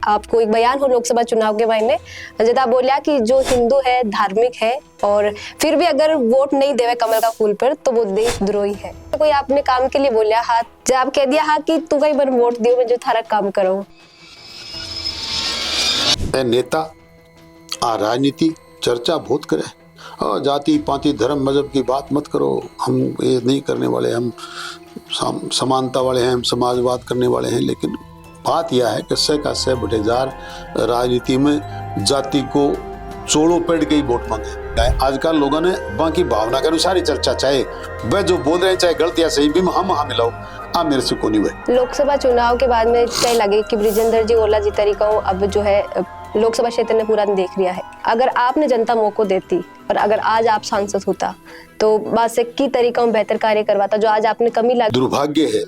आपको एक बयान हो लोकसभा चुनाव के बारे में, जब आप बोलिया कि जो हिंदू है धार्मिक है और फिर भी अगर वोट नहीं देवे कमल का फूल पर तो वो देशद्रोही है। तो कोई आपने काम के लिए बोलिया हाथ, जब आप कह दिया हाँ कि तू कहीं पर वोट दियो मैं जो थारा काम करो। नेता आ राजनीति चर्चा बहुत करे और जाति पाति धर्म मजहब की बात मत करो, हम ये नहीं करने वाले, हम समानता वाले हैं, हम समाजवाद करने वाले हैं। लेकिन बात यह है कि सह का सह बटेजार राजनीति में जाति को चोड़ो पेड़ के ही वोट मांगे। आजकल लोगों ने बाकी भावना के अनुसार ही चर्चा, चाहे वह जो बोल रहे हैं चाहे गलत या सही भी हम हाँ मिलाओ आ मेरे से को नहीं हुए। लोकसभा चुनाव के बाद में कई लगे कि ब्रिजेंद्र जी ओला जी तरीका अब जो है लोकसभा क्षेत्र ने पूरा देख लिया है। अगर आपने जनता मौको देती और अगर आज आप सांसद होता तो बात से की तरीका में बेहतर कार्य करवाता जो आज आपने कमी लगी। दुर्भाग्य है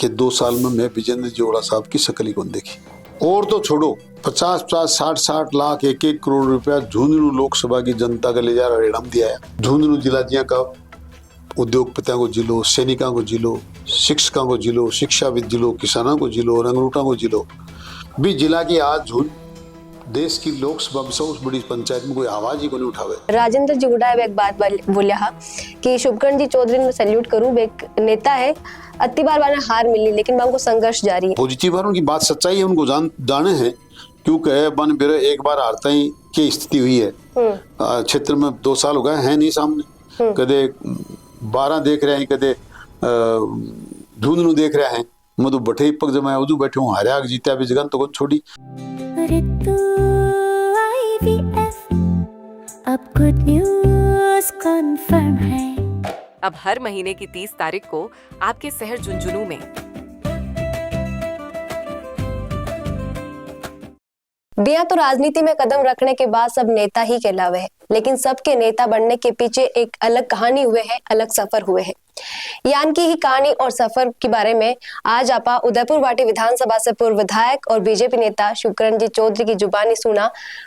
कि 2 साल में मैं ब्रिजेंद्र जी ओला साहब की शक्ल ही कौन देखी। और तो छोड़ो 50-50 60-60 लाख 1-1 करोड़ रुपया झुंझुनू लोकसभा की जनता का ले जा रेड़म दिया है। झुंझुनू जिला जिया का उद्योगपतियों को जिलो, सैनिकों को जिलो, शिक्षकों को जिलो, शिक्षाविद जिलो, किसानों को जिलो, रंगरूटा को जिलो भी जिला की आज देश की लोकसभा में सबसे बड़ी पंचायत में कोई आवाज ही को नहीं उठावे। राजेंद्र जी गुडा एक बात बोलिया कि शुभकर्ण जी चौधरी में सैल्यूट करूं, एक नेता है अति बार बार हार मिली लेकिन उनको संघर्ष जारी है। पॉजिटिव वालों की बात सच्चाई है, उनको जाने हैं क्योंकि बन बेरे एक बार हारता ही की स्थिति हुई है। क्षेत्र में 2 साल हो गए हैं नहीं सामने, कदे 12 देख रहे हैं, कदे झुंझुनू देख रहे हैं। मधु बठे पक जमा उजू बैठे हूँ हारिया जीत्या भी जगन तो छोड़ी। अब गुड न्यूज़ कन्फर्म है। अब हर महीने की 30 तारीख को आपके शहर झुंझुनू में बिया तो राजनीति में कदम रखने के बाद सब नेता ही कहलावे हैं, लेकिन सबके नेता बनने के पीछे एक अलग कहानी हुए है, अलग सफर हुए हैं। यान की ही कहानी और सफर के बारे में आज आपा उदयपुर वाटी विधानसभा से पूर्व विधायक और बीजेपी नेता शुभकर्ण जी चौधरी की जुबानी सुना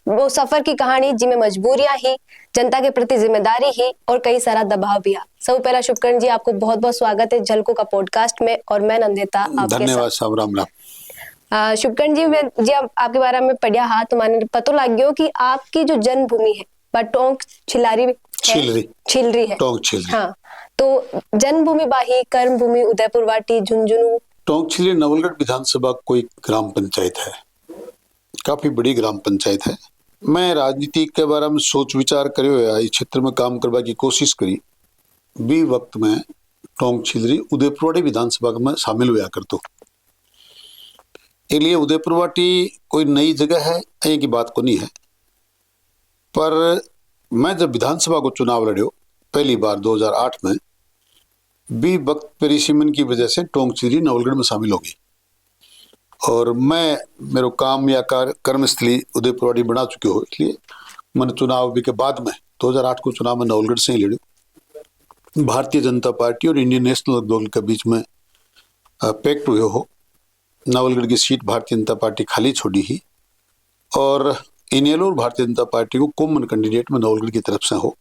वो सफर की कहानी जिसमें मजबूरियां ही, जनता के प्रति जिम्मेदारी ही और कई सारा दबाव भी है। सब पहला शुभकर्ण जी आपको बहुत बहुत स्वागत है झलकों का पॉडकास्ट में और मैं नंदिता आपके धन्यवाद साहब। राम राम। शुभकर्ण जी आपके बारे में पढ़िया हाथ तुम्हारे पता लग गया कि आपकी जो जन्मभूमि है टोंक छिलरी है। टोंक छिलरी। हाँ, तो जन्मभूमि बाही, कर्मभूमि उदयपुर वाटी, झुंझुनू। टोंक छिलरी नवलगढ़ विधानसभा कोई ग्राम पंचायत है, काफी बड़ी ग्राम पंचायत है। मैं राजनीति के बारे में सोच विचार करियो या इस क्षेत्र में काम करवा की कोशिश करी भी वक्त में टोंक छिलरी उदयपुर वाटी विधानसभा में शामिल हुआ करतो। इसलिए उदयपुर वाटी कोई नई जगह है ये की बात को नहीं है। पर मैं जब विधानसभा को चुनाव लड़ियो पहली बार 2008 में भी वक्त परिसीमन की वजह से टोंक छिलरी नवलगढ़ में शामिल होगी और मैं मेरो काम या कर्मस्थली उदयपुर वाटी बना चुके हो, इसलिए मैंने चुनाव भी के बाद में 2008 को चुनाव में नवलगढ़ से ही लड़ियो। भारतीय जनता पार्टी और इंडियन नेशनल दल के बीच में पैक्ट हुए हो। नवलगढ़ की सीट भारतीय जनता पार्टी खाली छोड़ी ही और इनेलो और भारतीय जनता पार्टी को कॉमन कैंडिडेट में नवलगढ़ की तरफ से हो।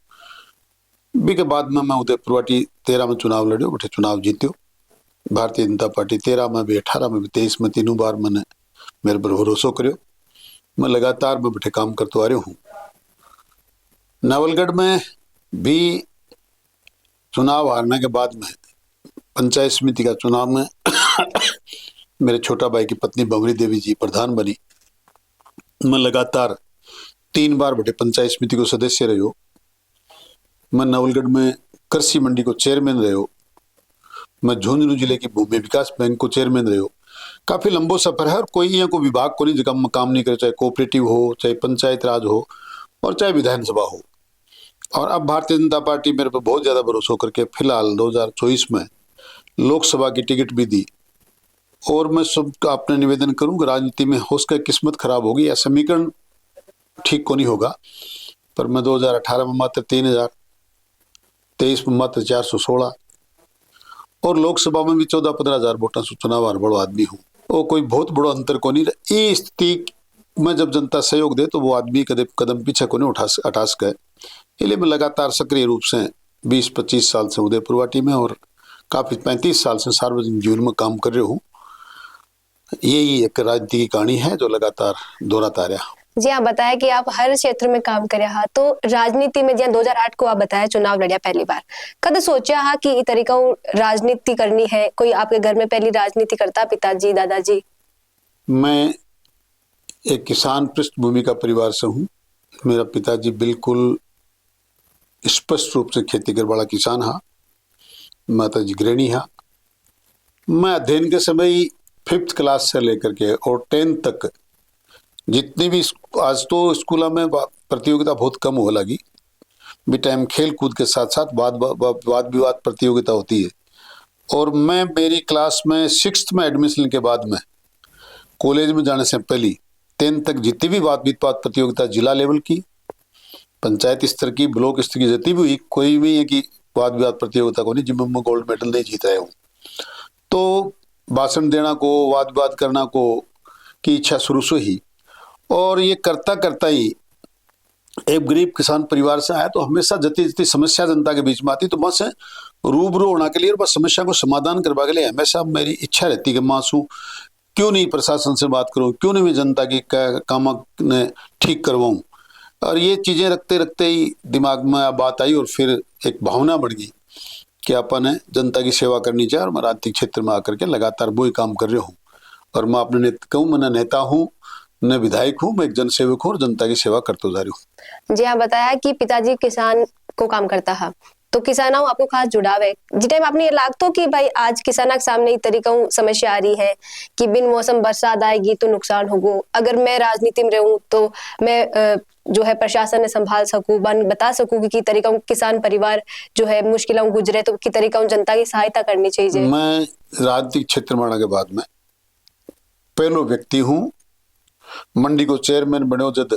बी के बाद में मैं उदयपुर वाटी 13 में चुनाव लड़ियो, बटे चुनाव जीत्यो। भारतीय जनता पार्टी 13 में भी, 18 में भी, 23 में तीनों बार मैंने मेरे पर भरोसा करियो। मैं लगातार मैं बटे काम करते आ रहा हूँ। नवलगढ़ में भी चुनाव हारने के बाद में पंचायत समिति का चुनाव में मेरे छोटा भाई की पत्नी भंवरी देवी जी प्रधान बनी। मैं लगातार 3 बार बटे पंचायत समिति को सदस्य रहे हो। मैं नवलगढ़ में कृषि मंडी को चेयरमैन रहे हो। मैं झुंझुनू जिले की भूमि विकास बैंक को चेयरमैन रहे हो। काफी लंबो सफर है और कोई यहाँ को विभाग को नहीं जगह काम नहीं करे, चाहे कोऑपरेटिव हो, चाहे पंचायत राज हो और चाहे विधानसभा हो। और अब भारतीय जनता पार्टी मेरे पर बहुत ज्यादा भरोसा करके फिलहाल 2024 में लोकसभा की टिकट भी दी। और मैं सबको अपने निवेदन करूं कि राजनीति में हो सके किस्मत खराब होगी या समीकरण ठीक को नहीं होगा, पर मैं 2018 में मात्र 3000, 23 में मात्र 416 और लोकसभा में भी 14-15 हजार वोटों से चुनाव हार बड़ो आदमी हूँ। वो कोई बहुत बड़ो अंतर को नहीं। ये स्थिति में जब जनता सहयोग दे तो वो आदमी कदम पीछे को नहीं उठा सके। इसलिए मैं लगातार सक्रिय रूप से 20-25 साल से उदयपुर वाटी में और काफी 35 साल से सार्वजनिक जीवन में काम कर रहा हूँ। यही एक राजनीति की कहानी है जो लगातार दोहराता रहा। जी आप बताया कि आप हर क्षेत्र में काम करे हा, तो राजनीति में जहाँ 2008 को आप बताया चुनाव लड़िया पहली बार, कद सोचा हा कि ई तरीका राजनीति करनी है? कोई आपके घर में पहली राजनीति करता, पिताजी दादाजी? मैं एक किसान पृष्ठभूमि का परिवार से हूँ। मेरा पिताजी बिल्कुल स्पष्ट रूप से खेती कर वाला किसान हा, माता जी गृहिणी हा। मैं अध्ययन के समय 5th क्लास से लेकर के और 10th तक जितनी भी, आज तो स्कूल में प्रतियोगिता बहुत कम हो लगी, भी टाइम खेल कूद के साथ साथ वाद विवाद प्रतियोगिता होती है। और मैं मेरी क्लास में 6th में एडमिशन के बाद में कॉलेज में जाने से पहले 10th तक जितनी भी वाद विवाद प्रतियोगिता जिला लेवल की, पंचायत स्तर की, ब्लॉक स्तर की जितनी भी हुई, कोई भी है कि वाद विवाद प्रतियोगिता को नहीं जिसमें मैं गोल्ड मेडल नहीं जीत रहा हूँ। तो भाषण देना को, वाद विवाद करना को की इच्छा शुरू से ही, और ये करता करता ही एक गरीब किसान परिवार से आया। तो हमेशा जितनी जितनी समस्या जनता के बीच में आती तो बस रूबरू होने के लिए और बस समस्या को समाधान करवा के लिए हमेशा मेरी इच्छा रहती कि मासूम क्यों नहीं प्रशासन से बात करूं, क्यों नहीं मैं जनता की काम ने ठीक करवाऊं। और ये चीजें रखते रखते ही दिमाग में बात आई और फिर एक भावना बढ़ गई कि अपन जनता की सेवा करनी चाहिए। और मैं राजनीतिक क्षेत्र में आकर के लगातार वही काम कर रहा हूँ। और मैं अपने कहूँ, मैं नेता हूँ न विधायक हूँ, मैं एक जनसेवक हूँ और जनता की सेवा करते जा रही हूँ। जी हाँ बताया कि पिताजी किसान को काम करता है, तो किसानों आपको खास जुड़ाव है। जिस टाइम आपने ये लागतो कि भाई आज किसान के सामने तरीका समस्या आ रही है कि बिन मौसम बरसात आएगी तो नुकसान होगा, अगर मैं राजनीति में रहूं तो मैं जो है प्रशासन ने संभाल सकूं, बता सकूं कि तरीका किसान परिवार जो है मुश्किलों गुजरे तो कि तरीका जनता की सहायता करनी चाहिए। मैं राजनीतिक क्षेत्र में आने के बाद में पहलो व्यक्ति हूँ मंडी को चेयरमैन बने जब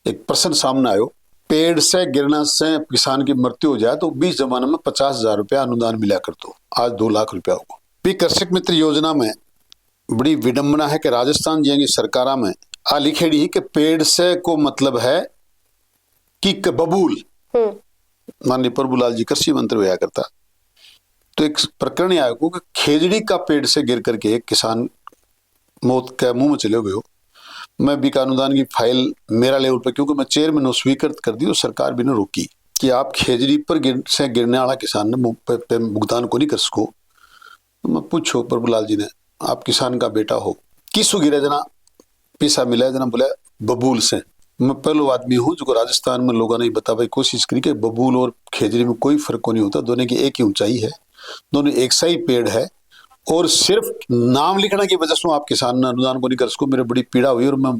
एक प्रश्न सामने आयो, पेड़ से गिरना से किसान की मृत्यु हो जाए तो 20 जमाने में 50,000 रुपया अनुदान मिला करतो, आज 2 लाख रुपया होगा। भी कृषक मित्र योजना में बड़ी विडंबना है कि राजस्थान जी की सरकार में आ लिखेड़ी है कि पेड़ से को मतलब है कि बबूल, माननीय प्रभुलाल जी कृषि मंत्री हुआ करता, तो एक प्रकरण आया कि खेजड़ी का पेड़ से गिर करके एक किसान मौत के मुंह में चले गए। मैं भी अनुदान की फाइल मेरा लेवल पर, क्योंकि मैं चेयरमैन स्वीकृत कर दी, तो सरकार भी ने रोकी कि आप खेजड़ी पर से गिरने वाला किसान ने भुगतान को नहीं कर सको। तो मैं पूछो प्रभुलाल जी ने, आप किसान का बेटा हो, किसु गिरे जना पैसा मिला जना? बोले बबूल से। मैं पहलो आदमी हूँ जो राजस्थान में लोगों ने बता भाई कोशिश करी कि बबूल और खेजड़ी में कोई फर्क नहीं होता, दोनों की एक ही ऊंचाई है, दोनों एक सा ही पेड़ है, और सिर्फ नाम लिखने की वजह से आप किसान अनुदान को नहीं कर सको। मेरे बड़ी पीड़ा हुई और मैं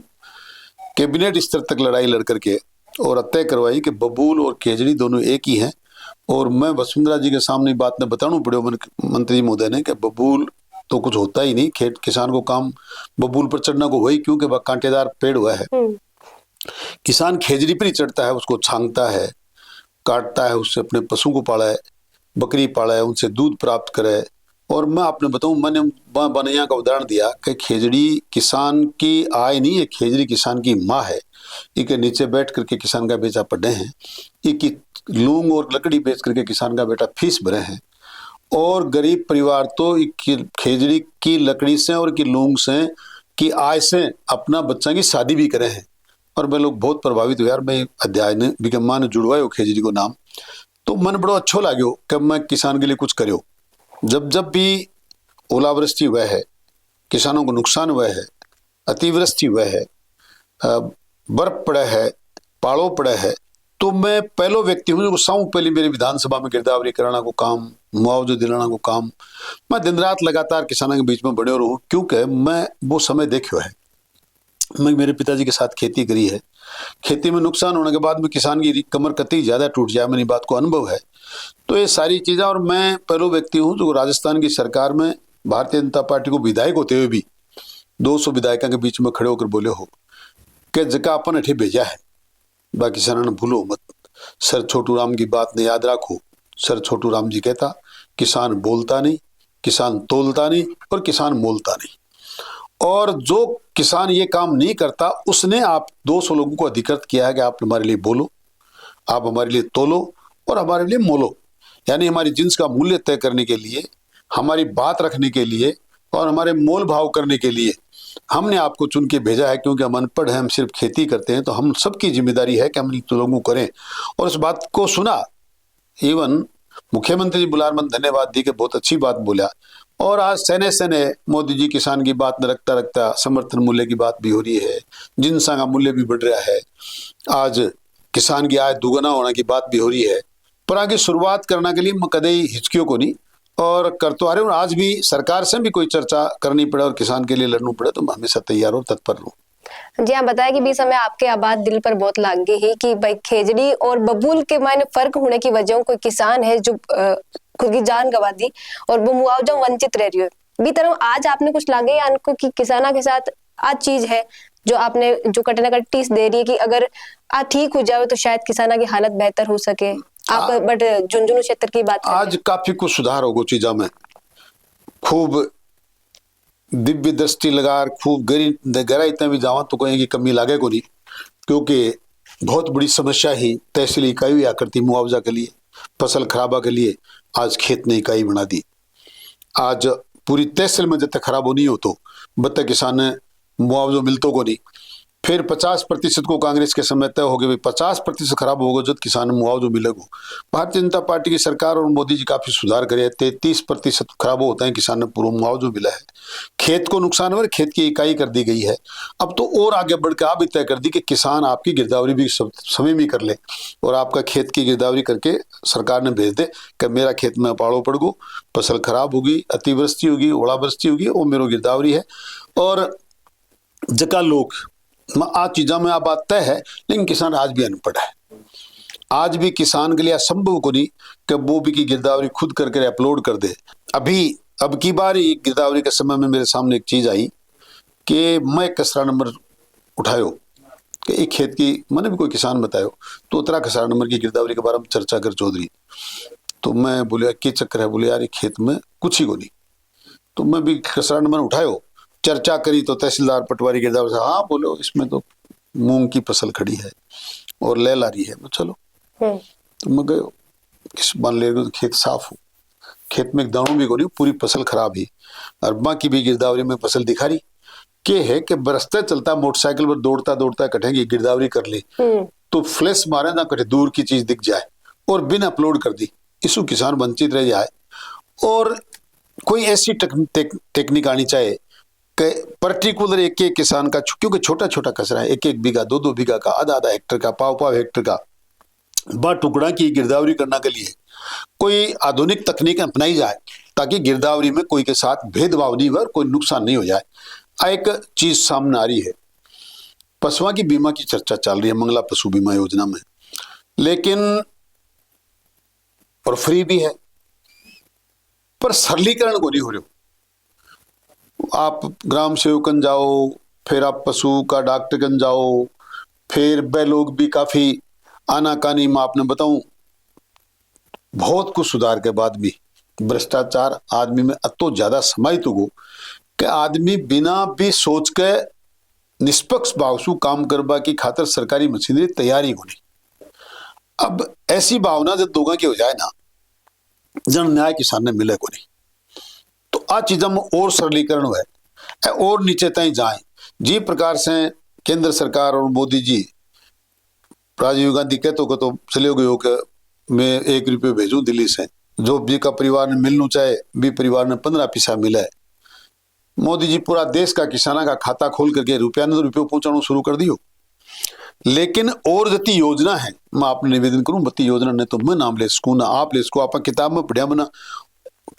कैबिनेट स्तर तक लड़ाई लड़ करके और तय करवाई कि बबूल और खेजड़ी दोनों एक ही हैं। और मैं वसुंधरा जी के सामने बात ने बताना पड़े मंत्री महोदय ने कि बबूल तो कुछ होता ही नहीं, किसान को काम बबूल पर चढ़ना को वही, क्योंकि वह कांटेदार पेड़ हुआ है। किसान खेजड़ी पर ही चढ़ता है, उसको छांगता है, काटता है, उससे अपने पशु को पाला है, बकरी पाला है, उनसे दूध प्राप्त करे। और मैं आपने बताऊं, मैंने बनैया का उदाहरण दिया कि खेजड़ी किसान की आय नहीं है, खेजड़ी किसान की माँ है। इसके नीचे बैठ करके किसान का बेटा पढ़े हैं, इसकी लूंग और लकड़ी बेच करके किसान का बेटा फीस भरे हैं। और गरीब परिवार तो खेजड़ी की लकड़ी से और की लूंग से की आय से अपना बच्चा की शादी भी करे हैं। और मैं लोग बहुत प्रभावित हुए यार, मैं अध्याय ने विज्ञान ने जुड़वाए हो खेजड़ी को नाम, तो मन बड़ो अच्छो लाग्यो कि मैं किसान के लिए कुछ करो। जब जब भी ओलावृष्टि हुआ है, किसानों को नुकसान हुआ है, अतिवृष्टि हुआ है, बर्फ पड़ा है, पाड़ो पड़ा है, तो मैं पहलो व्यक्ति हूँ जो साऊं पहले मेरी विधानसभा में गिरदावरी कराना को काम, मुआवजा दिलाना को काम, मैं दिन रात लगातार किसानों के बीच में बने रहूं, क्योंकि मैं वो समय देखो है। मैं मेरे पिताजी के साथ खेती करी है, खेती में नुकसान होने के बाद में किसान की कमर कतई ज्यादा टूट जाए, मेरी बात को अनुभव है। तो ये सारी चीजें, और मैं पहलो व्यक्ति हूँ जो राजस्थान की सरकार में भारतीय जनता पार्टी को विधायक होते हुए भी 200 विधायकों के बीच में खड़े होकर बोले हो कि जगह अपन अठे भेजा है, बाकी किसानों ने भूलो मत। सर छोटू राम की बात ने याद रखो। सर छोटू राम जी कहता, किसान बोलता नहीं, किसान तोलता नहीं और किसान मोलता नहीं। और जो किसान ये काम नहीं करता उसने आप 200 लोगों को अधिकृत किया है कि आप हमारे लिए बोलो, आप हमारे लिए तोलो और हमारे लिए मोलो। यानी हमारी जिन्स का मूल्य तय करने के लिए, हमारी बात रखने के लिए और हमारे मोल भाव करने के लिए हमने आपको चुन के भेजा है, क्योंकि हम अनपढ़ हैं, हम सिर्फ खेती करते हैं। तो हम सबकी जिम्मेदारी है कि हम इन लोगों को करें। और उस बात को सुना, इवन मुख्यमंत्री जी बुलारमन धन्यवाद दी कि बहुत अच्छी बात बोला। और आज सने सने मोदी जी किसान की बात न रखता रखता समर्थन मूल्य की बात भी हो रही है, जिनसा का मूल्य भी बढ़ रहा है, आज किसान की आय दुगना होने की बात भी हो रही है। पर आगे शुरुआत करने के लिए मैं कदे हिचकियों को नहीं और कर तो आ रहे हूँ। आज भी सरकार से भी कोई चर्चा करनी पड़े और किसान के लिए लड़ना पड़े तो मैं हमेशा तैयार और तत्पर रहूँ। जी हाँ, बताया कि बीच समय आपके आबाद दिल पर बहुत लाग गई है कि भाई खेजड़ी और बबूल के मायने फर्क होने की वजह कोई किसान है जो खुद की जान गवा दी और वो मुआवजा वंचित रह रही है। बी तरह आज आपने कुछ लागे आपको कि किसाना के साथ आज चीज है जो आपने जो कटे ना कटे टीस दे रही है कि अगर आज ठीक हो जाए तो शायद किसाना की हालत बेहतर हो सके। आप बट झुंझुनू क्षेत्र की बात आज काफी कुछ सुधार होगा चीजा में, खूब दिव्य दृष्टि लगा, खूब गहराई तक भी जावा तो कहीं की कमी लागे को नहीं, क्योंकि बहुत बड़ी समस्या ही तहसील इकाई हुआ करती मुआवजा के लिए, फसल खराबा के लिए। आज खेत ने इकाई बना दी। आज पूरी तहसील में जब तक खराब होनी हो तो बद तक किसान ने मुआवजा मिलतो को नहीं। फिर 50% को कांग्रेस के समय तय हो गए, 50% खराब होगा जब किसान मुआवजा मिलेगा। भारतीय जनता पार्टी की सरकार और मोदी जी काफी सुधार करे, 33% खराब होता है किसान ने पूरा मुआवजा मिला है। खेत को नुकसान हुआ, खेत की इकाई कर दी गई है। अब तो और आगे बढ़कर आप भी तय कर दी कि किसान आपकी गिरदावरी भी समय में कर ले और आपका खेत की गिरदावरी करके सरकार ने भेज दे कि मेरा खेत में पाड़ो पड़ गो, फसल खराब होगी, अतिवृष्टि होगी, ओलावृष्टि होगी, वो मेरा गिरदावरी है। और जका लोग आज चीजा में बात तय है, लेकिन किसान आज भी अनपढ़ है। आज भी किसान के लिए असंभव को नहीं कि वो भी की गिरदावरी खुद करके अपलोड कर दे। अब की बार गिरदावरी के समय में मेरे सामने एक चीज आई कि मैं कचरा नंबर उठायो कि एक खेत की मैंने भी कोई किसान बतायो तो उतरा कचरा नंबर की गिरदावरी के बारे में चर्चा कर चौधरी। तो मैं बोले क्या चक्कर है, बोले यार ये खेत में कुछ ही को नहीं। तो मैं भी कचरा नंबर उठायो, चर्चा करी तो तहसीलदार पटवारी गिरदावरी से हाँ बोलो इसमें तो मूंग की फसल खड़ी है और ले ला रही है। चलो तो मैं गयो, किस मान ले तो खेत साफ हो, खेत में एक दाणों भी को नहीं, पूरी फसल खराब ही। और बाकी भी गिरदावरी में फसल दिखा रही के है कि बरसते चलता मोटरसाइकिल पर दौड़ता दौड़ता कटेगी गिरदावरी कर ली तो फ्लैश मारे ना कटे दूर की चीज दिख जाए और बिन अपलोड कर दी, इसु किसान वंचित रह जाए। और कोई ऐसी टेक्निक आनी चाहिए कि पर्टिकुलर एक एक किसान का, क्योंकि छोटा छोटा कचरा है, 1-1 बीघा 2-2 बीघा का, आधा-आधा हेक्टर का, पाव हेक्टर का, बा टुकड़ा की गिरदावरी करने के लिए कोई आधुनिक तकनीक अपनाई जाए ताकि गिरदावरी में कोई के साथ भेदभाव नहीं हो, कोई नुकसान नहीं हो जाए। एक चीज सामने आ रही है, पशुओं की बीमा की चर्चा चल रही है मंगला पशु बीमा योजना में, लेकिन और फ्री भी है पर सरलीकरण को नहीं हो रहा। आप ग्राम सेवकन जाओ, फिर आप पशु का डॉक्टर कन जाओ, फिर वे लोग भी काफी आनाकानी में आपने बताऊं बहुत कुछ सुधार के बाद भी भ्रष्टाचार आदमी में अतो ज्यादा समाहित हो कि आदमी बिना भी सोच के निष्पक्ष भाव से काम करवा की खातर सरकारी मशीनरी तैयारी होनी। अब ऐसी भावना जब दोगा की हो जाए ना, जन न्याय किसान ने मिले को नहीं, तो आ चीजों में और सरलीकरण हुआ और नीचे तय जाए। जी प्रकार से केंद्र सरकार और मोदी जी राजीव गांधी कहते हो तो चले गए हो कि मैं 1 रुपये भेजूं दिल्ली से, जो भी का परिवार ने मिलना चाहे भी परिवार ने 15 पैसा मिला है। मोदी जी पूरा देश का किसाना का खाता खोल करके रुपया पहुंचाना शुरू कर दियो। लेकिन और जती योजना है मैं आपने निवेदन करूं, बत्ती योजना ने तो मैं नाम ले सकूं ना आप ले सको, आप किताब में पढ़िया बना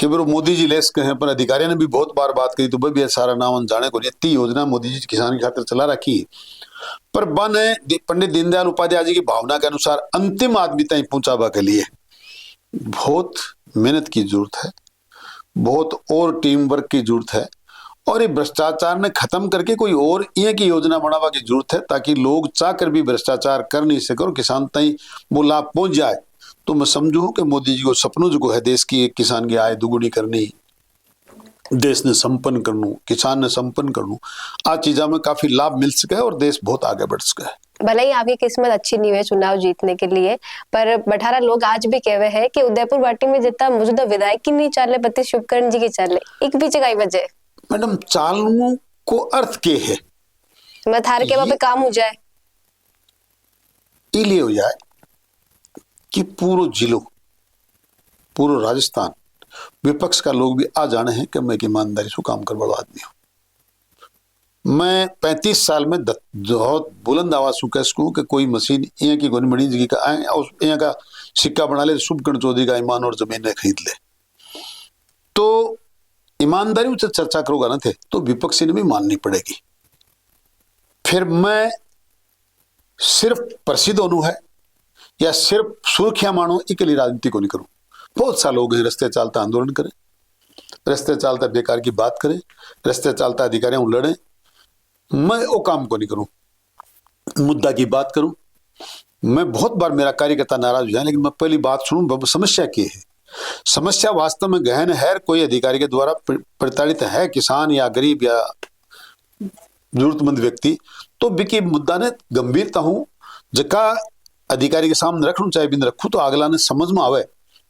केवल मोदी जी ले सके हैं, पर अधिकारियों ने भी बहुत बार बात करी तो भी सारा नाम जाने को नहीं। योजना मोदी जी किसान की खातिर चला रखी है, पर बन है पंडित दीनदयाल उपाध्याय जी की भावना के अनुसार अंतिम आदमी तक पहुंचावा के लिए बहुत मेहनत की जरूरत है, बहुत और टीम वर्क की जरूरत है। और ये भ्रष्टाचार ने खत्म करके कोई और ये की योजना बनावा की जरूरत है ताकि लोग चाहकर भी भ्रष्टाचार कर नहीं सके और किसान तक वो लाभ पहुंच जाए। तो मैं समझू कि मोदी जी को सपनों जो है देश की एक किसान की आय दुगुनी करनी, देश ने संपन्न करनू, किसान ने संपन्न करनू, आज चीजा में काफी लाभ मिल सके और देश बहुत आगे बढ़ सके। भले ही आपकी किस्मत अच्छी नहीं है चुनाव जीतने के लिए, पर 18 लोग आज भी कह रहे हैं कि उदयपुर वाटी में जितना मौजूदा विधायक की नहीं चाले बत्तीस शुभकर्ण जी की चाले, एक पीछे का ही वजह मैडम चालू को अर्थ के है मैं थारे के वहां पे काम हो जाए इलिए हो जाए कि पूरा जिलो पूरा राजस्थान विपक्ष का लोग भी आ जाने हैं कि मैं एक ईमानदारी से काम कर वाला आदमी हूं। मैं 35 साल में बहुत बुलंद आवाज से कह सकूं कि कोई मशीन यहाँ की गोनी बड़ी जगह का यहाँ का सिक्का बना ले, शुभकर्ण चौधरी का ईमान और जमीन खरीद ले। तो ईमानदारी से चर्चा करोगा ना थे तो विपक्षी ने भी माननी पड़ेगी। फिर मैं सिर्फ प्रसिद्ध होनू है या सिर्फ सुर्खियां मानो इसके लिए राजनीति को नहीं करूं। बहुत सा लोग हैं रस्ते चालता आंदोलन करें, रस्ते चालता बेकार की बात करें, रस्ते चालता अधिकारियों लड़े, मैं वो काम को नहीं करूं, मुद्दा की बात करूं। मैं बहुत बार मेरा कार्यकर्ता नाराज हो जाए लेकिन मैं पहली बात सुनूं समस्या क्या है। समस्या वास्तव में गहन है, कोई अधिकारी के द्वारा प्रताड़ित है किसान या गरीब या जरूरतमंद व्यक्ति, तो बिकी मुद्दा ने गंभीरता हूं जका अधिकारी के सामने रखूं चाहे बिन रखूं तो अगला ने समझ में आवे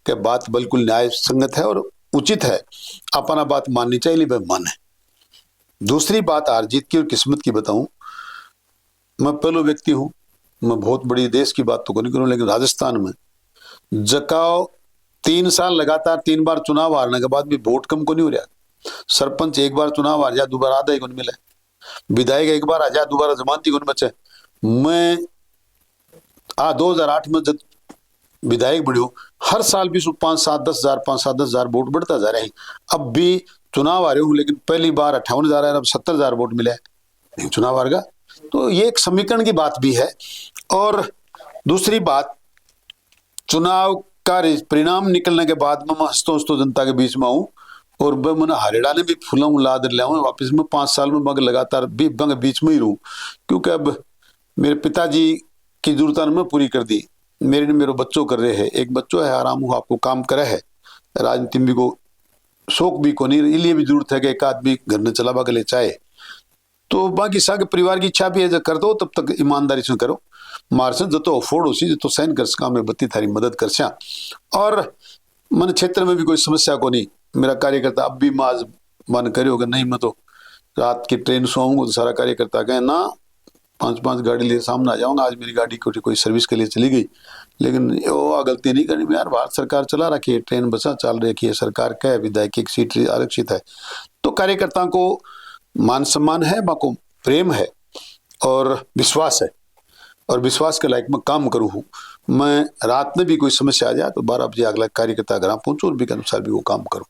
कि बात बिल्कुल न्याय संगत है और उचित है, अपना बात माननी चाहिए भाई माने। दूसरी बात हार जीत की और किस्मत की बताऊं, मैं पहलो व्यक्ति हूं, मैं बहुत बड़ी देश की बात तो को नहीं करूं लेकिन राजस्थान में जकाओ 3 साल लगातार 3 बार चुनाव हारने के बाद भी वोट कम को नहीं हो रहा। सरपंच एक बार चुनाव हार जाए दोबारा आधा ही को नहीं मिले, विधायक एक बार आ जाए दोबारा जमानती को नहीं बचे। मैं 2008 में जब विधायक बढ़ियो हर साल भी 5-7-10 हजार वोट बढ़ता जा रहे हैं। अब भी चुनाव आ रहे हूँ लेकिन पहली बार 58,000 अब 70,000 वोट मिले नहीं चुनाव हार गया। तो ये एक समीकरण की बात भी है। और दूसरी बात, चुनाव का परिणाम निकलने के बाद मैं हंसतो जनता के बीच में आऊँ और मैंने हरियाणा ने भी फूलों लाद लिया हूँ वापिस में 5 साल में मग लगातार बीच में ही रहूँ, क्योंकि अब मेरे पिताजी की जरूरत मैं पूरी कर दी, मेरे बच्चों कर रहे हैं, एक बच्चों है आराम हुआ आपको काम करे है, राजनीति में को शौक भी को नहीं, इसलिए भी जरूरत है कि एक आदमी घर ने चलावा के लिए चाहे। तो बाकी सागे परिवार की इच्छा भी है, जब कर दो तब तक ईमानदारी से करो, मार से जो तो अफोर्ड हो जो तो सहन कर सका मैं बत्ती थारी मदद कर सया। और मन क्षेत्र में भी कोई समस्या को नहीं, मेरा कार्यकर्ता अब भी माज मन करे होगा नहीं, मैं तो रात की ट्रेन से आऊंगा तो सारा कार्यकर्ता कहे ना 5-5 गाड़ी लिए सामने आ जाऊंगा, आज मेरी गाड़ी कोई सर्विस के लिए चली गई, लेकिन वो गलती नहीं करनी यार, भारत सरकार चला रखी है, ट्रेन बसा चल रही है, सरकार का है, विधायक की सीट आरक्षित है, तो कार्यकर्ताओं को मान सम्मान है, बाको प्रेम है और विश्वास है, और विश्वास के लायक मैं काम करूँ हूँ। मैं रात में भी कोई समस्या आ जाए तो 12 बजे अगला कार्यकर्ता घर पहुंचू और भी के अनुसार भी वो काम करूँ।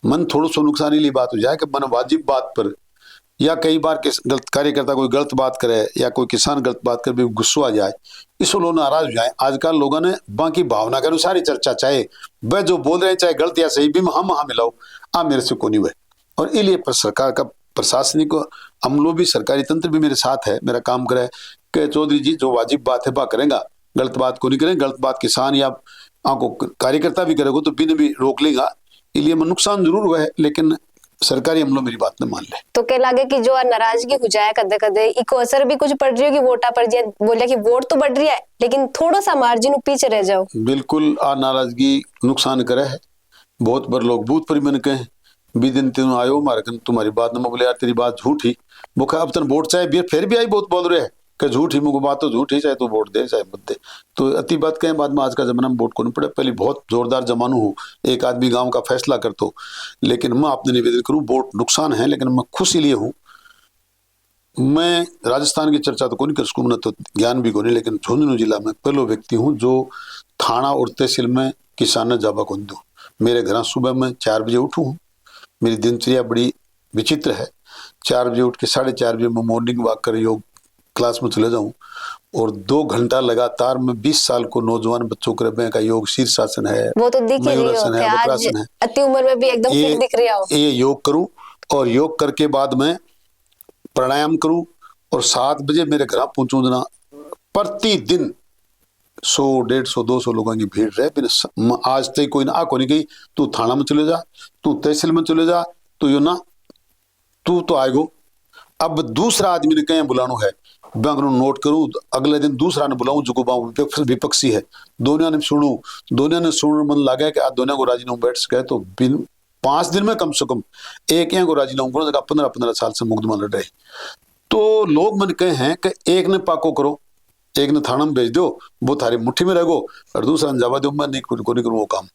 मन थोड़ा सा नुकसान वाली बात हो जाए कि मन वाजिब बात पर या कई बार गलत कार्यकर्ता कोई गलत बात करे या कोई किसान गलत बात कर भी गुस्सा आ जाए, इस लोग नाराज हो जाए। आजकल लोगों ने बाकी भावना के अनुसार ही चर्चा, चाहे वह जो बोल रहे हैं चाहे गलत या सही भी हम मिलाओ मेरे से को नहीं हुए। और इसलिए सरकार का प्रशासनिक अमलों भी सरकारी तंत्र भी मेरे साथ है, मेरा काम करे कि चौधरी जी जो वाजिब बात है बा करेंगा, गलत बात को नहीं करें, गलत बात किसान या आपको कार्यकर्ता भी करेगा तो बिन भी रोक लेगा। इसलिए मैं नुकसान जरूर हुआ है लेकिन सरकारी अमलों मेरी बात न मान ले। तो क्या लगे कि जो नाराजगी हो जाए कदे कदे इको असर भी कुछ पड़ रही होगी वोटा पर, जे बोले कि वोट तो बढ़ रही है लेकिन थोड़ा सा मार्जिन पीछे रह जाओ। बिल्कुल नाराजगी नुकसान करे है। बहुत बार लोग बूथ पर मैंने कहे भी दिन तुम आयो मारे तुम्हारी बात न बोले यार तेरी बात झूठी, मुखा अब तक वोट चाहे फिर भी आई बहुत बोल रहे हैं कि झूठी, मुझको बात तो झूठी, चाहे तो वोट दे चाहे मत दे। तो अति बात कहें बाद में आज का जमाना में वोट को नहीं पड़े, पहले बहुत जोरदार जमानू हूँ, एक आदमी गांव का फैसला कर तो, लेकिन मैं आपने निवेदन करूँ वोट नुकसान है लेकिन मैं खुश इसलिए हूँ। मैं राजस्थान की चर्चा तो को नहीं कर सकूँ, मैं तो ज्ञान भी को नहीं, लेकिन झुंझुनू जिला में पहलो व्यक्ति हूँ जो थाना और तहसील में किसान जाबा को दूँ। मेरे घर सुबह में 4 बजे उठूँ हूँ, मेरी दिनचर्या बड़ी विचित्र है। 4 बजे उठ के 4:30 बजे मैं मॉर्निंग वॉक कर योग क्लास में चले जाऊं और 2 घंटा लगातार में 20 साल को नौजवान बच्चों के का योग शीर्षासन है, वो तो दिख ही रही हो, आज अति उम्र में भी एकदम फिट दिख रही हो। ये योग करूं और योग करके बाद में प्राणायाम करूं और 7 बजे मेरे घर पहुंचूं जना प्रतिदिन 100-150-200 लोगों की भीड़ रहे। आज तक कोई ना को नहीं गई तू थाना में चले जा, तू तहसील में चले जा, तो यो ना तू तो आएगो। अब दूसरा आदमी ने कहीं बुलानो है, मैं नोट करूं, अगले दिन दूसरा ने बुलाऊं जो विपक्षी है, दोनों ने सुनू मन लगा कि आज दोनों को राजीनामा बैठ सके तो बिन 5 दिन में कम से कम एक को राजी ना करो, 15-15 साल से मुकदमा लड़ रहे। तो लोग मन कहे हैं कि एक ने पाको करो, एक ने थाना में भेज दो, वो थारी मुट्ठी में रहो, और दूसरा अंजावा दो। मैं नहीं करूँ वो काम।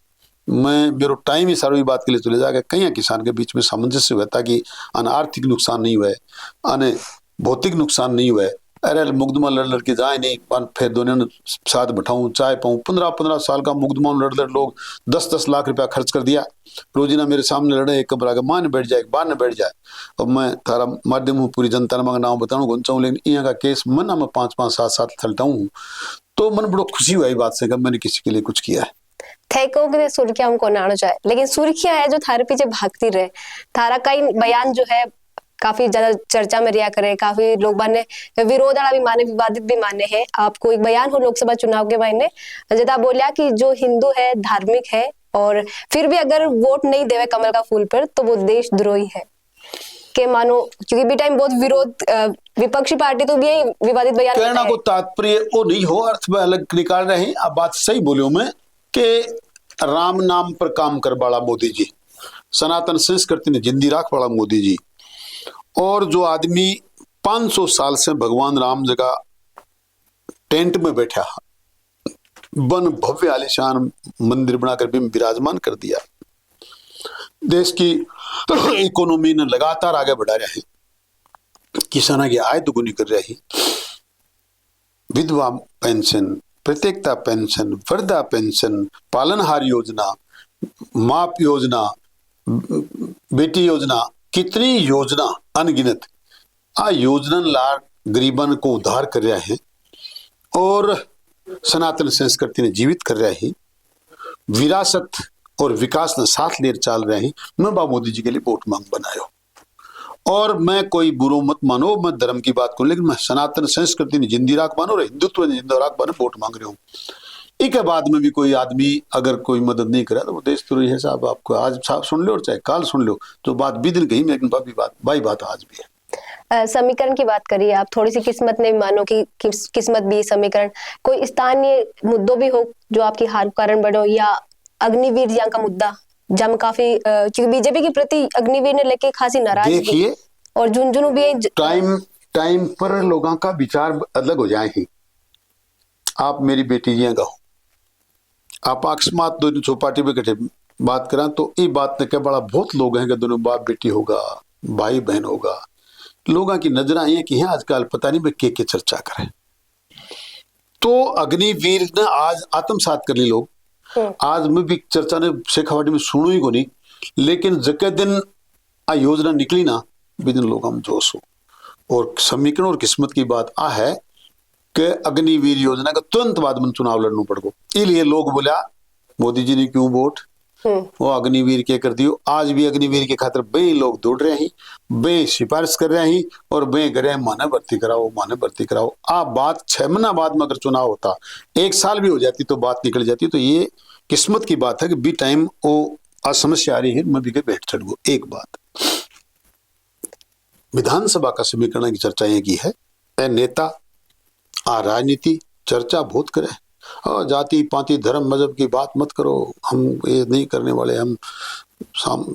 मैं मेरा टाइम ही सारी बात के लिए चले जाएगा। कई किसान के बीच में सामंजस्य हुआ ताकि अन आर्थिक नुकसान नहीं हुए, अन भौतिक नुकसान नहीं हुए। अरे मुकदमा लड़ लड़ के जाए नहीं, फिर दोनों साथ बैठाऊं चाय पाऊं। 15-15 साल का मुकदमा लड़ लड़ लोग 10-10 लाख रुपया खर्च कर दिया। रोजीना मेरे सामने लड़े, एक कबर आगे मां ने बैठ जाए, बार ने बैठ जाए। अब मैं थारा माध्यम हूँ, पूरी जनता ने नाम बताऊँ गुन चाहूँ, लेकिन यहाँ का केस मना मैं 5-5 7-7 थलता हूँ। तो मन बड़ो खुशी हुआ बात से, मैंने किसी के लिए कुछ किया है। थे को कि सुर्खियां हमको ना चाहे, लेकिन सुर्खियां है जो थारे पीछे भागती रहे। थारा कई बयान जो है काफी ज्यादा चर्चा में रिया करे, काफी लोग माने विरोध वाला भी माने, विवादित भी माने हैं। आपको एक बयान हो लोकसभा चुनाव के मायने जदा बोलिया कि जो हिंदू है धार्मिक है और फिर भी अगर वोट नहीं देवे कमल का फूल पर तो वो देशद्रोही है के मानो। क्योंकि भी टाइम बहुत विरोध विपक्षी पार्टी तो भी विवादित बयान कहना को तात्पर्य वो नहीं हो, अर्थ में अलग निकाल रहे हैं। अब बात सही बोलियो मैं कि राम नाम पर काम कर वाला मोदी जी, सनातन संस्कृति ने जिंदी राख वाला मोदी जी, और जो आदमी 500 साल से भगवान राम जगह टेंट में बैठा, वन भव्य आलिशान मंदिर बनाकर भी विराजमान कर दिया, देश की इकोनॉमी ने लगातार आगे बढ़ा रहे, किसाना की आय दुगुनी कर रही, विधवा पेंशन, प्रत्येकता पेंशन, वृद्धा पेंशन, पालनहार योजना, माप योजना, बेटी योजना, कितनी योजना अनगिनत आ योजना लार गरीबन को उद्धार कर रहा है और सनातन संस्कृति ने जीवित कर रहा है। विरासत और विकास ने साथ ले चल रहे हैं। मैं बाबू मोदी जी के लिए वोट मांग बनायो, और मैं कोई बुरो मत मानो, मैं धर्म की बात करूं, लेकिन मैं सनातन संस्कृति ने जिंदी राख मानो, हिंदुत्व ने जिंदा राख मानो, वोट मांग रहा हूँ। इसके बाद में भी कोई आदमी अगर कोई मदद नहीं करे तो वो देशद्रोही है साहब। आपको आज साहब सुन लो और चाहे काल सुन लो, तो बात भी दिन कही, लेकिन बाई बात आज भी है। समीकरण की बात करिए आप, थोड़ी सी किस्मत ने मानो कि किस्मत भी समीकरण, कोई स्थानीय मुद्दों भी हो जो आपकी हार कारण बढ़ो, या अग्निवीर जी का मुद्दा जम काफी क्योंकि बीजेपी के प्रति अग्निवीर ने लेके खासी नाराज देखिए, और झुंझुनू भी टाइम पर लोगों का विचार अलग हो जाए ही। आप मेरी बेटी जी का हो, आप अकस्मात दोनों चौपाटी पे कटे बात करा तो ये बात ने क्या बड़ा बहुत लोग हैं कि दोनों बाप बेटी होगा, भाई बहन होगा। लोगों की नजर आई है कि है आजकल पता नहीं मैं के चर्चा करें। तो अग्निवीर ने आज आत्मसात कर ली लोग। आज मैं भी चर्चा ने शेखावाटी में सुनू ही को नहीं, लेकिन जके दिन आ योजना निकली ना, बिन लोग हम जोश हो। और समीकरण और किस्मत की बात आ है कि अग्निवीर योजना का तुरंत बाद में चुनाव लड़ना पड़ गो। इसलिए लोग बोला मोदी जी ने क्यों वोट वो अग्निवीर के कर दियो। आज भी अग्निवीर के खातिर बे लोग दौड़ रहे हैं, बे सिफारिश कर रहे हैं और बे करे माने भर्ती कराओ। आप बात 6 महीना बाद में अगर चुनाव होता, 1 साल भी हो जाती तो बात निकल जाती। तो ये किस्मत की बात है कि बी टाइम वो असमस्या आ रही है, मैं भी के बैठ चढ़ गो। एक बात विधानसभा का समीकरण की चर्चा ये की है, नेता आ राजनीति चर्चा बहुत करे और जाति पाति धर्म मजहब की बात मत करो, हम ये नहीं करने वाले, हम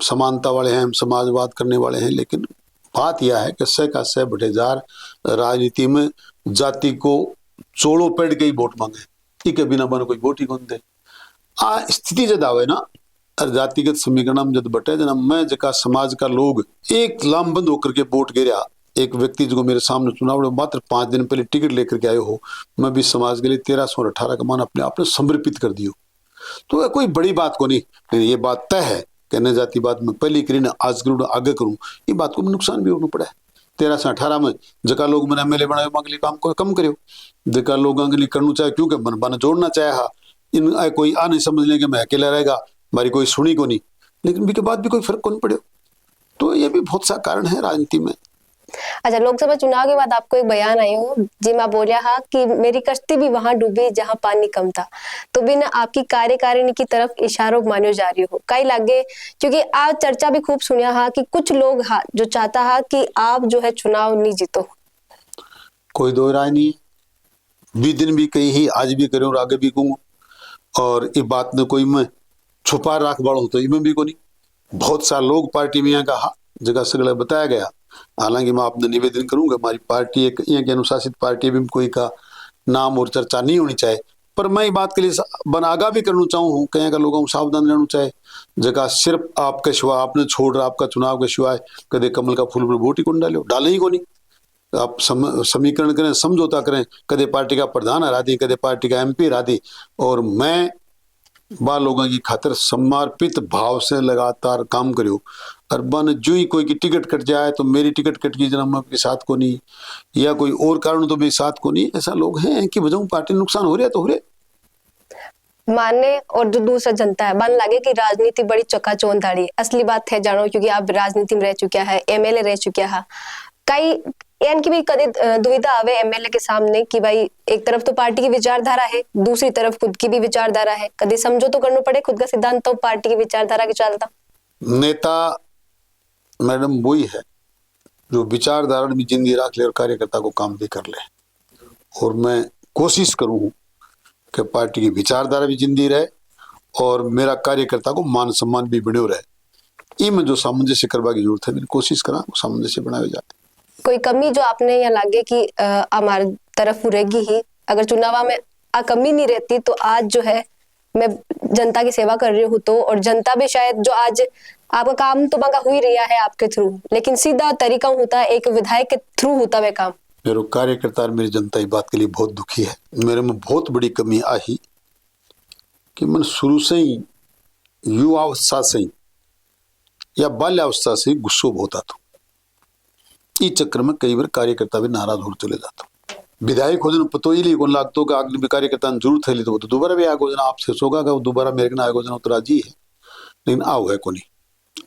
समानता वाले हैं, हम समाजवाद करने वाले हैं। लेकिन बात यह है कि 100 का 100 बटेजार राजनीति में जाति को चोड़ो पेड़ के ही वोट मांगे, ठीक है, बिना बने कोई वोट ही कौन दे। आ स्थिति जब आवे ना जातिगत समीकरण में जब बटे जना, मैं जका समाज का लोग एक लामबंद होकर के वोट गिरा। एक व्यक्ति जो मेरे सामने चुनाव मात्र 5 दिन पहले टिकट लेकर के आए हो, मैं भी समाज के लिए 1318 का मान अपने आप ने समर्पित कर दियो। तो कोई बड़ी बात को नहीं, लेकिन ये बात तय है कहने जाती बात में पहली करी ना आज करूँ आगे करूँ, ये बात को नुकसान भी होना पड़ा है। 1318 में जका लोग मैंने एमएलए बनाए मांगली काम को कम करो, जका लोग अंगली करना चाहे क्योंकि मन बना जोड़ना चाहे। इन कोई आ नहीं समझ लेंगे मैं अकेला रहेगा, हमारी कोई सुनी को नहीं, लेकिन भी के बाद भी कोई फर्क कौन पड़े। तो ये भी बहुत सा कारण है राजनीति में। अच्छा, लोकसभा चुनाव के बाद आपको एक बयान आयो हो जी मैं बोलिया हा कि मेरी कश्ती भी वहां डूबी जहां पानी कम था, तो बिना आपकी कार्यकारिणी की तरफ इशारों मानो जा रही हो कई लागे। क्योंकि आज चर्चा भी खूब सुनिया हा कि कुछ लोग हा जो चाहता हा कि आप जो है चुनाव नहीं जीतो। कोई दो राय नहीं, भी दिन भी कही ही, आज भी करो और आगे भी कहूँ, और ये बात ने कोई मैं छुपा रख बाड़ू तो इमें भी को नहीं। बहुत सा लोग पार्टी में यहाँ का जगह सगला बताया गया। हालांकि मैं आपने निवेदन करूंगा, हमारी पार्टी एक यहाँ की अनुशासित पार्टी भी कोई का नाम और चर्चा नहीं होनी चाहिए। पर मैं ये बात के लिए आगाह भी करना चाहूँ, कहीं का लोगों को सावधान रहना चाहिए। जगह सिर्फ आपके सिवा आपने छोड़ रहा, आपका चुनाव के सिवाय कदे कमल का फूल पर वोट ही कौन डालो, डाले ही को नहीं। आप समीकरण करें, समझौता करें, कदे पार्टी का प्रधान हरा दी, कदे पार्टी का MP हरा दी। और मैं बा लोगों की खातिर समर्पित भाव से लगातार काम करो। और बन जो ही कोई की टिकट कट जाए तो मेरी टिकट कट गई जना आपके साथ को नहीं, या कोई और कारण तो मेरे साथ को नहीं। ऐसा लोग हैं कि वजह पार्टी नुकसान हो रहा है तो हो रहा है। मानने और जो दूसरा जनता है मन लगे कि राजनीति बड़ी चकाचौंध धाड़ी, असली बात है जानो, क्योंकि आप राजनीति में रह चुका है, MLA रह चुका है। कई यानी कि भी कभी दुविधा आवे MLA के सामने कि भाई एक तरफ तो पार्टी की विचारधारा है, दूसरी तरफ खुद की भी विचारधारा है, कभी समझो तो करना पड़े खुद का सिद्धांत तो पार्टी की विचारधारा के चलता। नेता मैडम वही है जो विचारधारा में जिंदगी रख ले और कार्यकर्ता को काम भी कर ले। और मैं कोशिश करूं कि पार्टी की विचारधारा भी जिंदी रहे और मेरा कार्यकर्ता को मान सम्मान भी बढ़ो रहे। में जो सामंजस्य करवा की जरूरत है, मेरी कोशिश करा सामंजस्य बनाए जाए। कोई कमी जो आपने यहाँ लागे कि हमारी तरफ रहेगी ही, अगर चुनाव में कमी नहीं रहती तो आज जो है मैं जनता की सेवा कर रही हूँ तो, और जनता भी शायद जो आज आपका काम तो मांगा हुई रहा है आपके थ्रू, लेकिन सीधा तरीका होता है एक विधायक के थ्रू होता है काम। मेरे कार्यकर्ता मेरी जनता इस बात के लिए बहुत दुखी है। मेरे में बहुत बड़ी कमी आई कि मैं शुरू से ही युवावस्था से ही या बाल्यावस्था से ही गुस्सो बहुत आता। इस चक्कर में कई बार कार्यकर्ता भी नाराज हो चले जाता। विधायक हो जाना पतो ही नहीं कौन लागतो कि अगले कार्यकर्ता जरूरत है तो दोबारा भी आगे हो जाना आपसे सोगा का दोबारा मेरे ना आगे हो जाना तो राजी है, लेकिन आओ है को नहीं।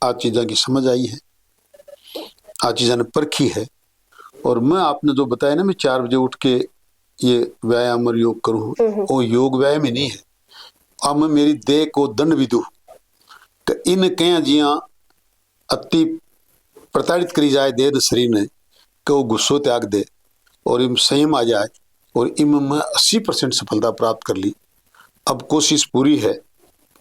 आज चीज़ों की समझ आई है, आज चीज़ों ने परखी है। और मैं आपने जो बताया ना, मैं 4 बजे उठ के ये व्यायाम और योग करूँ, वो योग व्यायाम ही नहीं है। अब मैं मेरी देह को दंड भी दूँ कि इन कहीं जिया अति प्रताड़ित करी जाए देह शरीर ने कि वो गुस्सो त्याग दे और इम संयम आ जाए। और इम मैं 80% सफलता प्राप्त कर ली। अब कोशिश पूरी है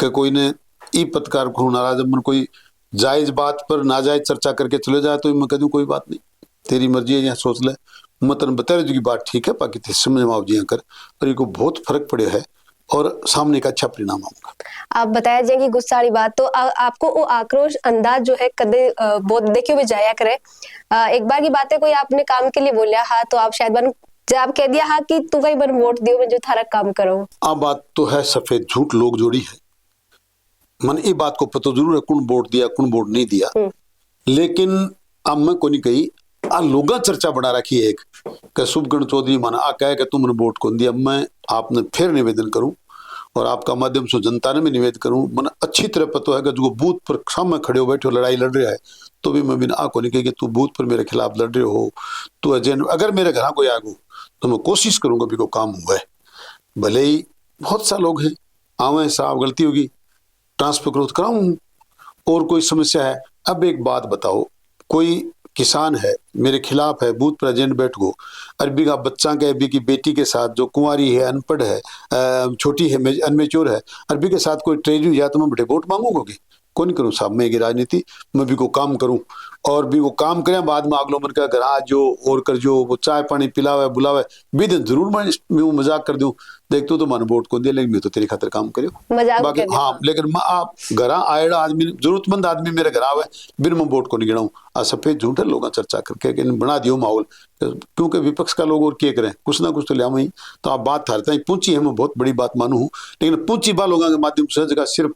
कि कोई ने ई पत्रकार को नाराज मन कोई जायज बात पर नाजायज चर्चा करके चले जाए तो मैं कह दूं कोई बात नहीं, तेरी मर्जी है, यहाँ सोच ले, मैं तेन बता रही की बात ठीक है, बाकी समझ में आओ जी कर। और ये को बहुत फर्क पड़े है और सामने का अच्छा परिणाम आऊंगा। आप बताया जाए कि गुस्सा वाली बात तो आपको वो आक्रोश अंदाज जो है कदे बहुत देखियो भी जाया करे। एक बार की बात है, कोई आपने काम के लिए बोलिया हा तो आप शायद बन जब कह दिया हा कि तू कहीं बन वोट दियो मैं जो थारा काम करो। अब बात तो है सफेद झूठ लोग जोड़ी है। मन ये बात को पता जरूर है कौन वोट दिया कौन वोट नहीं दिया, लेकिन अब मैं को नहीं कही आ लोगा चर्चा बना रखी है एक कि शुभगण चौधरी माना आ कहे कि तुमने वोट कौन दिया। मैं आपने फिर निवेदन करूं और आपका माध्यम से जनता ने भी निवेदन करूं, मन अच्छी तरह पता है कि जो बूथ पर सामने खड़े हो बैठे हो लड़ाई लड़ रहा है तो भी मैं बिना को नहीं कही कि तू बूथ पर मेरे खिलाफ लड़ रहे हो, तू अगर मेरे घर कोई आगू तो मैं कोशिश करूंगा भी को काम हुआ है। भले ही बहुत सा लोग हैं आवे साहब गलती होगी ट्रांसफर करो तो कराऊं और कोई समस्या है। अब एक बात बताओ, कोई किसान है मेरे खिलाफ है बूथ पर एजेंट बैठ गो, अरबी का बच्चा के अरबी की बेटी के साथ जो कुंवारी है अनपढ़ है छोटी है अनमेच्योर है, अरबी के साथ कोई ट्रेजरी या तो मैं बड़े वोट मांगूंगी कौन करूं साहब। मैं की राजनीति मैं भी को काम करूं और भी वो काम करें बाद में अगलो मन का घर आ जो और कर जो वो चाय पानी पिलावे बुलावे भी दिन जरूर मैं मजाक कर दूं देख तो मन वोट को दिया लेकिन मैं तो तेरी खातिर काम करियो बाकी हाँ, लेकिन आप घर आएड़ा आदमी जरूरतमंद आदमी मेरे घर आवे बिन मैं वोट को नहीं गिनाऊं। आ सफेद झूठ है लोग चर्चा करके बना दियो माहौल, क्योंकि विपक्ष का लोग और क्या करें कुछ ना कुछ तो लिया वही तो आप बात थारता पूछी है मैं बहुत बड़ी बात मानू हूँ, लेकिन पूछी बा लोगों के माध्यम से जगह सिर्फ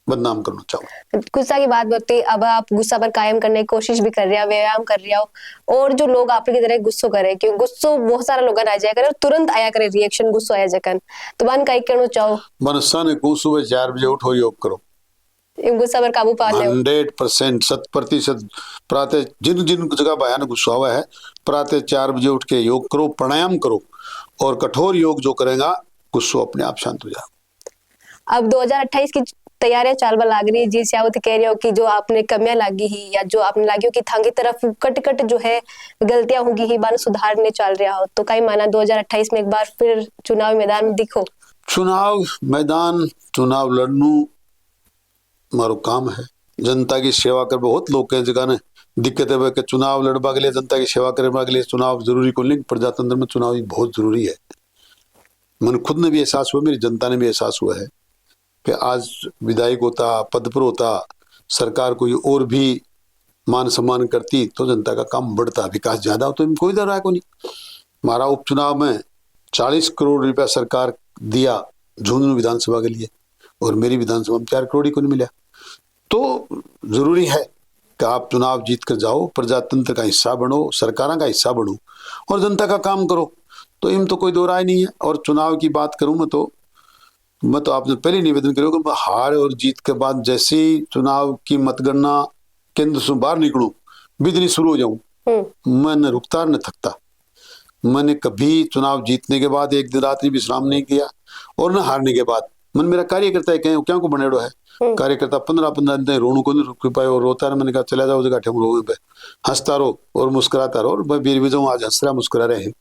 बदनाम करना चाहूँ। गुस्सा की बात होती, अब आप गुस्सा पर कायम करने की कोशिश भी कर रहे हो, व्यायाम कर रहे हो और जो लोग आपकी तरह गुस्सो करे क्योंकि गुस्सो बहुत सारा लोग आ जाया करे और तुरंत आया करे रिएक्शन गुस्सो आया जकन तो मन कई करना चाहो मनसा ने को सुबह 4 बजे उठो योग करो गुस्सा पर काबू पा ले 100% 100% प्रातः जिन जिन जगह भयानक गुस्सा हुआ है प्रातः 4 बजे उठ के योग करो प्राणायाम करो और कठोर योग जो करेगा गुस्सा अपने आप शांत हो जाएगा। अब 2028 की तैयारियां चालवा लाग रही है जी सियावत कह रहे हो कि जो आपने कमियां लागी ही या जो आपने लागी हो कि थांगी तरफ कट कट जो है गलतियां होगी ही बान सुधारने चल रहा हो तो कई माना 2028 में एक बार फिर चुनाव मैदान में दिखो। चुनाव मैदान चुनाव लड़नू मारो काम है जनता की सेवा कर बहुत लोग हैं जगह ने दिक्कत है कि चुनाव लड़वा के लिए जनता की सेवा करने के लिए चुनाव जरूरी को नहीं, प्रजातंत्र में चुनाव बहुत जरूरी है। मन खुद ने भी एहसास हुआ, मेरी जनता ने भी एहसास हुआ है कि आज विधायक होता, पद पर होता, सरकार कोई और भी मान सम्मान करती तो जनता का काम बढ़ता, विकास ज्यादा हो, तो कोई डर रहा को नहीं। हमारा उपचुनाव में 40 करोड़ रुपया सरकार दिया झुंझुनू विधानसभा के लिए और मेरी विधानसभा में 4 करोड़ ही को नहीं मिला। तो जरूरी है कि आप चुनाव जीत कर जाओ, प्रजातंत्र का हिस्सा बनो, सरकारों का हिस्सा बनो और जनता का काम करो। तो इन तो कोई दो राय नहीं है। और चुनाव की बात करूं मैं तो आपने पहले निवेदन करो कि मैं हार और जीत के बाद जैसे ही चुनाव की मतगणना केंद्र से बाहर निकलूं, बिजली शुरू हो जाऊं, मैं न रुकता न थकता। मैंने कभी चुनाव जीतने के बाद एक दिन रात्रि विश्राम नहीं किया और न हारने के बाद। मन मेरा कार्यकर्ता है क्या को बनेड़ो है कार्यकर्ता 15 दिन रोणु को नहीं रुक पाए और रोता रहा। मैंने कहा चला जाओ जगह ठेम रो पे, हंसता रहो और मुस्कुराता रहो। और मैं बीर विजय आज हंस रहा मुस्कुरा रहे हैं।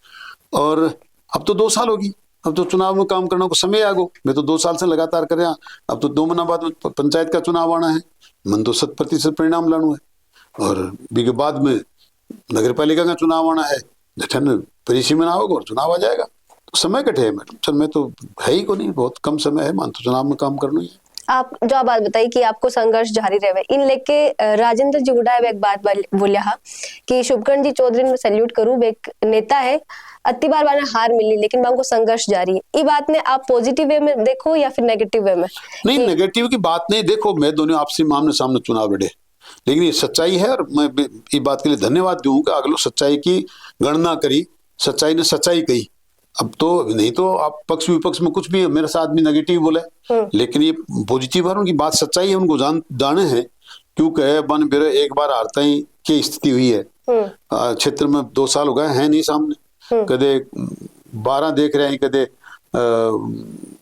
और अब तो 2 साल होगी, अब तो चुनाव में काम करने को समय आ गो। मैं तो 2 साल से लगातार कर रहा, अब तो 2 महीना बाद पंचायत का चुनाव आना है। मन तो 100% परिणाम लाना है और बीके बाद में नगर पालिका का चुनाव आना है। जठन परिसी में ना होगा और चुनाव आ जाएगा। तो समय कटे है मैडम, समय तो है ही को नहीं, बहुत कम समय है। मान तो चुनाव में काम करना ही है। आप जो आप बात बताई कि आपको संघर्ष जारी रहे इन लेके राजेंद्र जी गुडा एक बात बोलिया हा कि शुभकरण जी चौधरी में सैल्यूट करूं, एक नेता है, अति बार बार हार मिली लेकिन उनको संघर्ष जारी है। ये बात ने आप पॉजिटिव वे में देखो या फिर नेगेटिव वे में? नहीं, नेगेटिव की बात नहीं। देखो मैं दोनों आपसी आमने सामने चुनाव लड़े, लेकिन ये सच्चाई है और मैं ये बात के लिए धन्यवाद दूंगा। अगलो सच्चाई की गणना करी, सच्चाई ने सच्चाई कही। अब तो नहीं तो आप पक्ष विपक्ष में कुछ भी मेरे साथ भी नेगेटिव बोले, लेकिन ये पॉजिटिव है, उनकी बात सच्चाई है, उनको जाने हैं। क्योंकि बन बेरे एक बार हारता ही की स्थिति हुई है क्षेत्र में। 2 साल हो गए हैं नहीं सामने, कदे 12 देख रहे हैं, कदे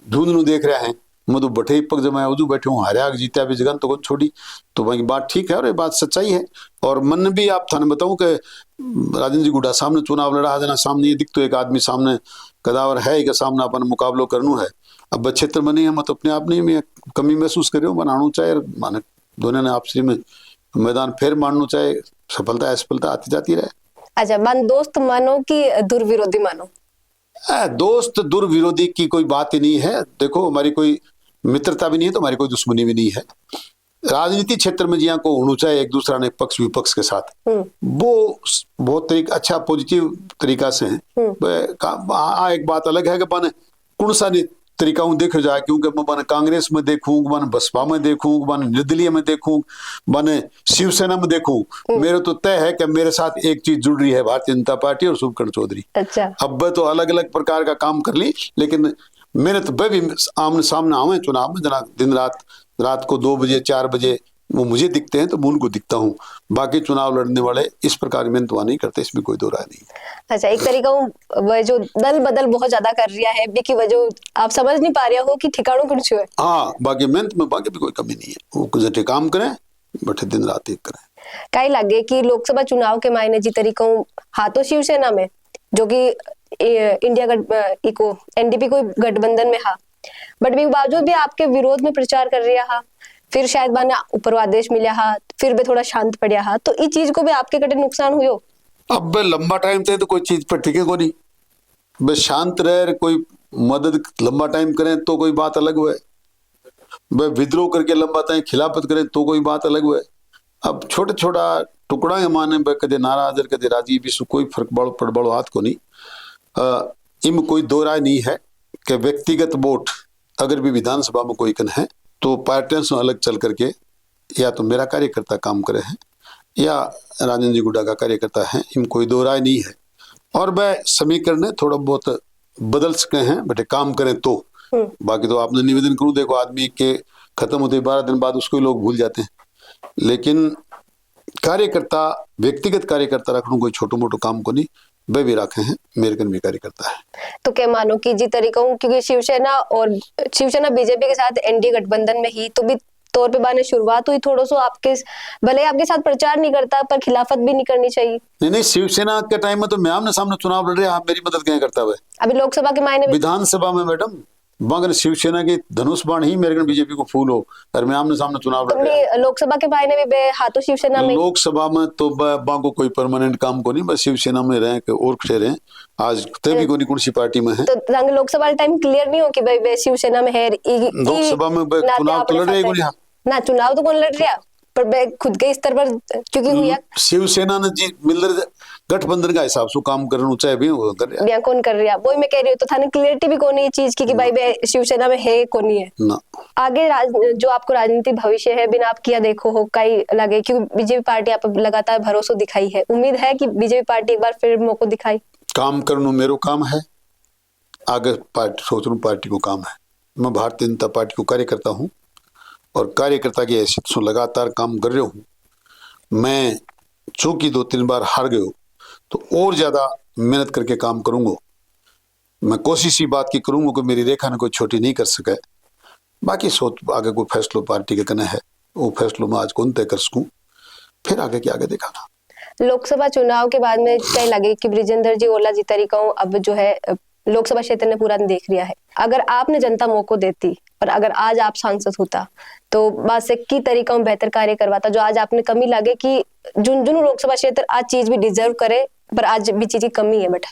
झुंझुनू देख रहे हैं। मैं तो बठे ही पक जमा उजू बैठे हूँ, हारा जीता भी जगन तो कुछ छोड़ी। तो वही बात ठीक है और ये बात सच्चाई है। और मन भी आप थाने बताऊं कि राजेंद्र जी गुडा सामने चुनाव लड़ा जना सामने ये दिख तो एक आदमी सामने कदावर है कि सामने अपन मुकाबलो करना है। अब क्षेत्र में नहीं है, मैं तो अपने आप नहीं मैं कमी महसूस कर रही हूँ। बनाना चाहे माने दोनों ने आपसी में मैदान फेर मानना चाहे, सफलता असफलता आती जाती रहे। अच्छा, मन दोस्त मानो कि दुर्विरोधी मानो? दोस्त दुर्विरोधी की कोई बात ही नहीं है। देखो हमारी कोई मित्रता भी नहीं है तो हमारी कोई दुश्मनी भी नहीं है। राजनीति क्षेत्र में जिया को होना चाहे एक दूसरा ने पक्ष विपक्ष के साथ, वो बहुत तरीका अच्छा पॉजिटिव तरीका से है। एक बात अलग है कि मैंने कौन सा तरीका देखो जाए, क्योंकि मैंने कांग्रेस में देखूं, मैंने बसपा में देखूं, मैंने निर्दलीय में देखूं, मैंने शिवसेना में देखूं, मेरे तो तय है कि मेरे साथ एक चीज जुड़ रही है, भारतीय जनता पार्टी और शुभकरण चौधरी। अच्छा। अब तो अलग अलग प्रकार का काम कर ली, लेकिन मेरे तो भी आमने सामने आवे चुनाव में। जना दिन रात को 2 बजे 4 बजे वो मुझे दिखते हैं तो मैं उनको दिखता हूँ। बाकी चुनाव लड़ने वाले इस प्रकार मेहनत नहीं करते, इसमें कोई दो राय नहीं। अच्छा, एक तरीका वह जो दल बदल बहुत ज्यादा कर रहा है की वजह आप समझ नहीं पा रहे हो कि ठिकानों कौन छुए। हाँ, बाकी मेहनत में बाकी भी कोई कमी नहीं है। वो जटे काम करें, बैठे दिन रात एक करें। कई लगे कि लोकसभा चुनाव के मायने जी तरीकों हाथों शिवसेना में जो कि इंडिया एनडीपी को गठबंधन में हा, बट भी बावजूद भी आपके विरोध में प्रचार कर रहा हा, फिर शायद बाने ऊपर आदेश मिला हा, फिर भी थोड़ा शांत पड़ा हा, तो इस चीज को भी आपके कटे नुकसान हुयो? अब लंबा टाइम थे तो कोई चीज पर टिके को नहीं, बस शांत रहे, कोई मदद लंबा टाइम करें तो कोई बात अलग हुए, वह विद्रोह करके लंबा टाइम खिलाफत करें तो कोई बात अलग हुए। अब छोटे छोटा टुकड़ा के माने कदे नाराज कदे राजी विश्व कोई फर्क पड़ बड़ो हाथ को नहीं। इम कोई दो राय नहीं है कि व्यक्तिगत वोट अगर भी विधानसभा में कोई कन है तो पार्टियों से अलग चल करके या तो मेरा कार्यकर्ता काम करे हैं या राजेंद्र जी गुड्डा का कार्यकर्ता है, इम कोई दो राय नहीं है। और वह समीकरण थोड़ा बहुत बदल सके हैं, बेटे काम करें तो। बाकी तो आपने निवेदन करूं, देखो आदमी के खत्म होते 12 दिन बाद उसको लोग भूल जाते हैं, लेकिन कार्यकर्ता व्यक्तिगत कार्यकर्ता रखना कोई छोटो मोटो काम को नहीं, वे भी रखे हैं, मेरे कन भी कार्यकर्ता है। तो क्या मानो कि जी तरीकों क्योंकि शिवसेना बीजेपी के साथ एनडीए गठबंधन में ही तो भी तौर पे बाने शुरुआत हुई, थोड़ा सो आपके भले आपके साथ प्रचार नहीं करता पर खिलाफत भी नहीं करनी चाहिए। नहीं, शिवसेना के टाइम में तो मैं आमने सामने चुनाव लड़ रहे, आप मेरी मदद क्या करता हुआ? अभी लोकसभा के मायने विधानसभा में मैडम मगर शिवसेना की धनुष बाण ही मेरे बीजेपी को फूल हो और मैं आमने सामने चुनाव तो लड़ रहा भी लोकसभा के मायने में बे हाथों शिवसेना में लोकसभा में तो बाको कोई परमानेंट काम को नहीं, बस शिवसेना में रहे के और खड़े रहे। आज तभी कौन सी पार्टी में है तो रंग लोकसभा वाला टाइम क्लियर नहीं हो कि भाई बे शिवसेना में है लोकसभा में चुनाव तो लड़ रहे हैं ना, चुनाव तो कौन लड़ रहा पर बे खुद के स्तर पर क्योंकि हुआ शिवसेना ने जी मिलकर गठबंधन का हिसाब से काम करना चाहे भी वो कर रहा बिया कौन कर रहा वही मैं कह रही हूँ। तो थाने क्लियरिटी भी कौन है ये चीज की कि भाई बे शिवसेना में है कौन नहीं है ना। आगे जो आपको राजनीतिक भविष्य है बिना आप किया देखो हो कई लगे क्योंकि बीजेपी पार्टी आप लगातार भरोसा दिखाई है, उम्मीद है कि बीजेपी पार्टी एक बार फिर मौका दिखाई। काम करना मेरो काम है, आगे पार्टी सोचना पार्टी को काम है। मैं भारतीय जनता पार्टी को कार्यकर्ता हूँ और कार्यकर्ता की हैसियत से लगातार काम कर रहा हूँ। मैं चूंकि 2-3 बार हार गए तो और ज्यादा मेहनत करके काम करूंगा। मैं कोशिश ही बात की करूंगा कि मेरी रेखा ने कोई छोटी नहीं कर सके। बाकी सोच आगे कोई फैसलो पार्टी के कने है, वो फैसलों में आज कौन तय कर सकूं, फिर आगे के आगे देखा था। लोकसभा चुनाव के बाद में कहीं लगे कि ब्रिजेंद्र जी ओला जी तरीका अब जो है लोकसभा क्षेत्र ने पूरा देख लिया है। अगर आपने जनता मौको देती और अगर आज आप सांसद होता तो बात से की तरीका में बेहतर कार्य करवाता, जो आज आपने कमी लगे कि झुंझुनू लोकसभा क्षेत्र आज चीज भी डिजर्व करे पर आज भी चीज की कमी है। बेटा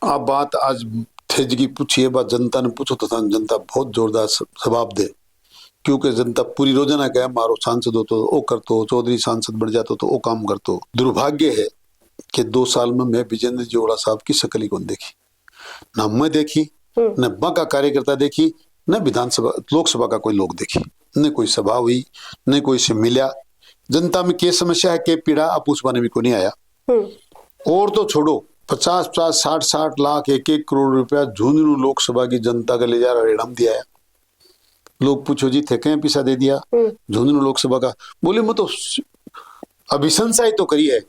आप बात आज थेज की पूछिए, बात जनता ने पूछो तो जनता बहुत जोरदार जवाब दे, क्योंकि जनता पूरी रोजाना कहे मारो सांसद हो तो वो कर तो, चौधरी सांसद बन जाते तो वो काम कर तो। दुर्भाग्य है कि 2 साल में मैं विजेंद्र जी ओला साहब की शकल ही कौन देखी, न मैं देखी, न बाका कार्यकर्ता देखी, न विधानसभा लोकसभा का कोई लोग देखी, न कोई सभा हुई, न कोई से मिला। जनता में क्या समस्या है, क्या पीड़ा आप उस बारे में को नहीं आया। और तो छोड़ो 50-50, 60-60 लाख 1-1 करोड़ रुपया झुंझुनू लोकसभा की जनता का ले जा रहा रेड़म दिया है। लोग पूछो जी थे क्या पैसा दे दिया झुंझुनू लोकसभा का, बोले मैं तो अभिशंसा ही तो करी है।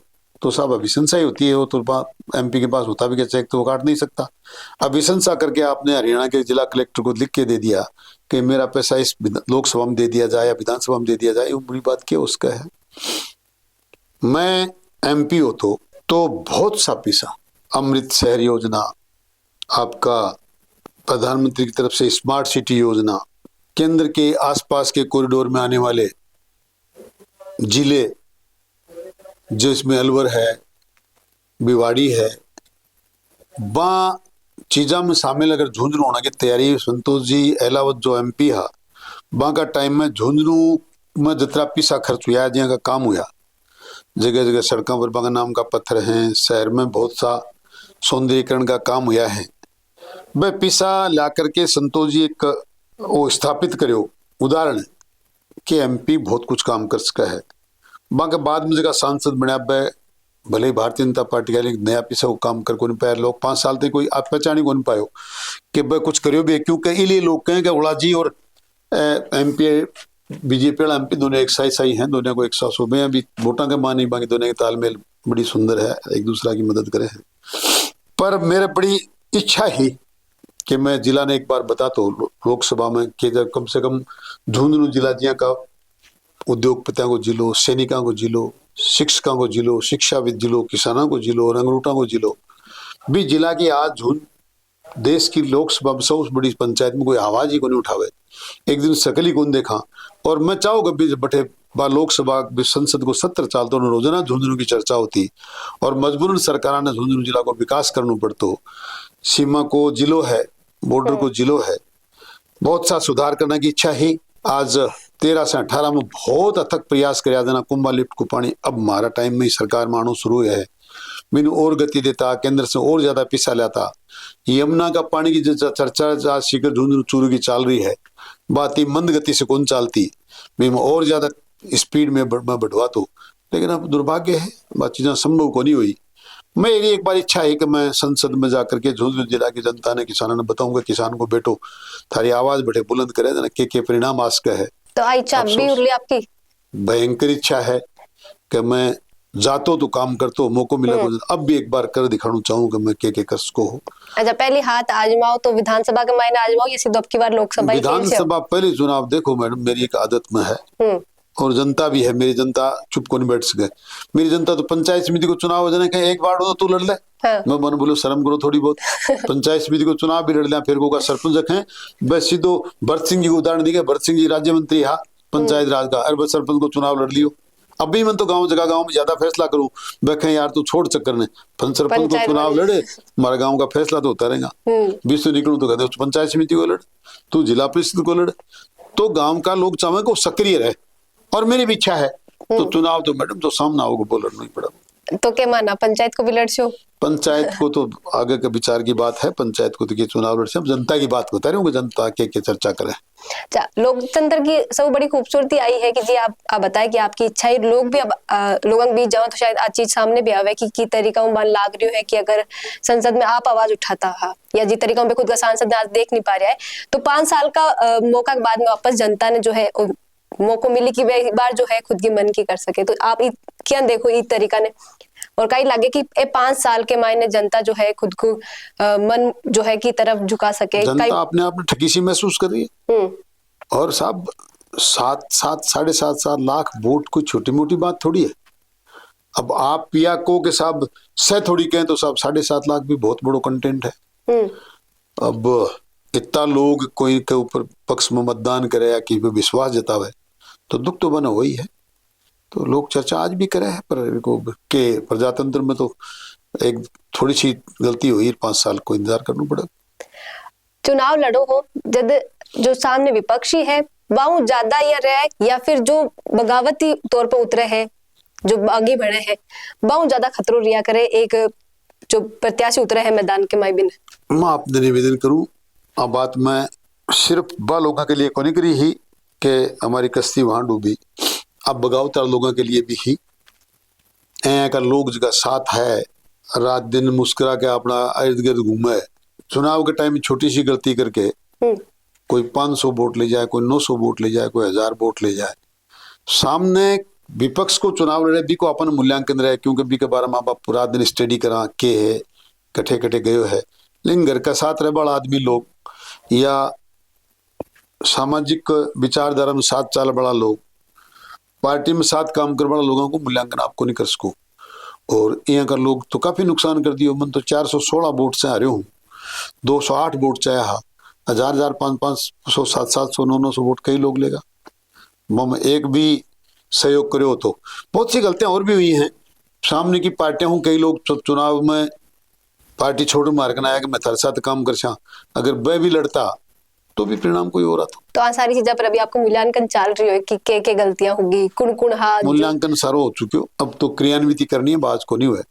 तो साहब अभिशंसा ही होती है, वो तो एमपी के पास होता भी क्या चेक तो वो काट नहीं सकता। अभिशंसा करके आपने हरियाणा के जिला कलेक्टर को लिख के दे दिया कि मेरा पैसा इस लोकसभा में दे दिया जाए या विधानसभा में दे दिया जाए, वो बुरी बात क्या उसका है। मैं एमपी हो तो बहुत सा पैसा अमृत शहर योजना, आपका प्रधानमंत्री की तरफ से स्मार्ट सिटी योजना, केंद्र के आसपास के कॉरिडोर में आने वाले जिले जिसमें अलवर है, भिवाड़ी है, बा चीजा में शामिल अगर झुंझुनू होने की तैयारी संतोष जी अहलावत जो एमपी है बा का टाइम में झुंझुनू में जितना पैसा खर्च हुआ जिया का काम हुआ, जगह जगह सड़कों पर बगा नाम का पत्थर हैं, शहर में बहुत सा सौंदर्यीकरण का काम हुआ है। वह पैसा ला करके संतोष जी एक वो स्थापित करो उदाहरण कि एमपी बहुत कुछ काम कर सका है। बाकी बाद में जगह सांसद बना भले ही भारतीय जनता पार्टी का नया पैसा वो काम कर को नहीं पाया। लोग 5 साल तक कोई आप पहचान ही को नहीं पायो कि भाई कुछ करियो भी, क्योंकि इसलिए लोग कहें कि उड़ा जी और एमपी बीजेपी वाला एमपी दोनों एक सही हैं, दोनों को एक साथ हो अभी वोटा के मान नहीं, बाकी दोनों के तालमेल बड़ी सुंदर है, एक दूसरा की मदद करे हैं। पर मेरे बड़ी इच्छा ही कि मैं जिला ने एक बार बता तो लोकसभा में कि जब कम से कम झुंझुनू जिला जिया का उद्योगपतियों को जिलो, सैनिकों को जिलो, शिक्षकों को जिलो, शिक्षाविद जिलो, किसानों को जिलो, रंगरूटा को जिलो भी जिला की आज देश की लोकसभा में सबसे बड़ी पंचायत में कोई आवाज ही को नहीं उठावे, एक दिन सकल ही कौन देखा। और मैं चाहूंगा भी बटे बा लोकसभा संसद को 70 साल तो रोजाना झुंझुनू की चर्चा होती और मजबूरन सरकार ने झुंझुनू जिला को विकास करना पड़तो। सीमा को जिलो है, बॉर्डर को जिलो है, बहुत सा सुधार करने की इच्छा ही। आज 13 से 18 में बहुत अथक प्रयास कर देना कुंभा लिफ्ट को पानी, अब हमारा टाइम में ही सरकार मानो शुरू है, मैंने और गति देता, केंद्र से और ज्यादा पैसा लाता। यमुना का पानी की जो चर्चा शिखर झुंझुनू चूरू की चल रही है, बात ही मंद गति से कौन चलती, मैं और ज्यादा स्पीड में बढ़वा तो, लेकिन अब दुर्भाग्य है बात चीजें संभव को नहीं हुई। मेरी एक बार इच्छा है कि मैं संसद में जाकर के झुंझुनू जिला की जनता ने किसानों ने बताऊंगा, किसान को बेटो थारी आवाज बड़े बुलंद करे ना के परिणाम आज का है। तो इच्छा भी उरली आपकी भयंकर इच्छा है कि मैं जातो तो काम करतो, मौको मिला अब भी एक बार कर दिखाना चाहूँ कि मैं के कर सको हो। अच्छा पहली हाथ आजमाओ तो विधानसभा के मायने आजमाओ या सीधे अब की बार लोकसभा? विधानसभा पहले चुनाव देखो मैडम, मेरी एक आदत में है और जनता भी है, मेरी जनता चुप को नहीं बैठ सके। मेरी जनता तो पंचायत समिति को चुनाव हो जाने कहीं एक बार हो तो लड़ ले। हाँ। मैं मन बोलो शर्म करो थोड़ी बहुत। पंचायत समिति को चुनाव भी लड़ लिया, फिर को सरपंच रखे। बस सीधो भरत सिंह जी को उदाहरण दी, भरत सिंह जी राज्य मंत्री हा पंचायत राज का, अरे बस सरपंच को चुनाव लड़ लियो। अभी मैं तो गांव जगह गांव में ज्यादा फैसला करूं, बैठे यार तू छोड़ चक्कर ने, सरपंच को चुनाव लड़े, हमारे गांव का फैसला तो होता रहेगा। बीच से निकलूं तो कहते पंचायत समिति को लड़, तू जिला परिषद को लड़। तो गांव का लोग चाहे को सक्रिय रहे, और मेरी भी इच्छा है तो चुनाव तो मैडम तो सामना होगा, वो लड़ना ही पड़ा। तो क्या माना पंचायत को भी लड़छो? पंचायत को तो आगे के विचार की बात है, पंचायत को तो ये चुनाव लड़ से जनता की बात बता रहे हो, जनता के चर्चा करें। अच्छा, लोकतंत्र की सब बड़ी खूबसूरती आई है कि जी आप बताएं कि आपकी इच्छा है, लोग भी अब लोगों के बीच जाओ तो शायद आज चीज सामने भी आवे कि तरीका मन लाग रही है कि अगर संसद में आप आवाज उठाता है या जी तरीका पे खुद का सांसद आज देख नहीं पा रहा है, तो 5 साल का मौका के बाद में वापस जनता ने जो है मौका मिली कि वे बार जो है खुद की मन की कर सके। तो आप क्या देखो इस तरीका ने, और कई लगे कि 5 साल के मायने जनता जो है खुद को मन जो है की तरफ झुका सके। जनता अपने आप में ठगी सी महसूस कर रही है। और साहब 7.5 लाख वोट कोई छोटी मोटी बात थोड़ी है। अब आप पिया को के साहब से थोड़ी कहें तो साहब 7.5 लाख भी बहुत बड़ो कंटेंट है। अब इतना लोग कोई के ऊपर पक्ष में मतदान करे या कि विश्वास जतावे तो दुख तो बना वही है। तो लोग चर्चा आज भी करे है, पर को के प्रजातंत्र में तो एक थोड़ी सी गलती हुई, 5 साल को इंतजार करना पड़ा। चुनाव लड़ो हो जब जो सामने विपक्षी है वह ज्यादा या रहे या फिर जो बगावती तौर पर उतरे हैं, जो आगे बढ़े हैं, बहुत ज्यादा खतरो रिया करे एक जो प्रत्याशी उतरे हैं मैदान के मायबिन। मैं आपने निवेदन करूं, अब बात मैं सिर्फ बा लोगों के लिए को नहीं करी ही कि हमारी कश्ती वहां डूबी, अब बगावतर लोगों के लिए भी ही का लोग जगह साथ है, रात दिन मुस्कुरा के अपना इर्द गिर्द घूमे। चुनाव के टाइम में छोटी सी गलती करके कोई 500 वोट ले जाए, कोई 900 वोट ले जाए, कोई 1000 वोट ले जाए, सामने विपक्ष को चुनाव लड़े भी को अपन मूल्यांकन रहे, क्योंकि भी के बारे माँ बाप पूरा दिन स्टडी करा के है कठे कठे गयो है। लेकिन घर का साथ रहे बड़ा आदमी लोग या सामाजिक विचारधारा में साथ चाल बड़ा लोग, पार्टी में साथ काम कर बड़ा लोगों को मूल्यांकन आपको नहीं कर सको। और यहाँ का लोग तो काफी नुकसान कर दियो। मन तो 416 वोट से हारे हूँ, 208 वोट चाहे हा, 1000 500 700 900 वोट कई लोग लेगा। मम एक भी सहयोग करे हो तो बहुत सी गलतियां और भी हुई हैं। सामने की पार्टियां हूँ, कई लोग चुनाव में पार्टी छोड़ मार कर आया कि मैं थारे साथ काम कर सा, अगर वह भी लड़ता तो भी परिणाम कोई हो रहा था। तो सारी चीजें पर अभी आपको मूल्यांकन चल रही है कि के गलतियां होगी, कुण हाथ मूल्यांकन सारो हो चुके हो, अब तो क्रियान्विति करनी है, बाज को नहीं हुए,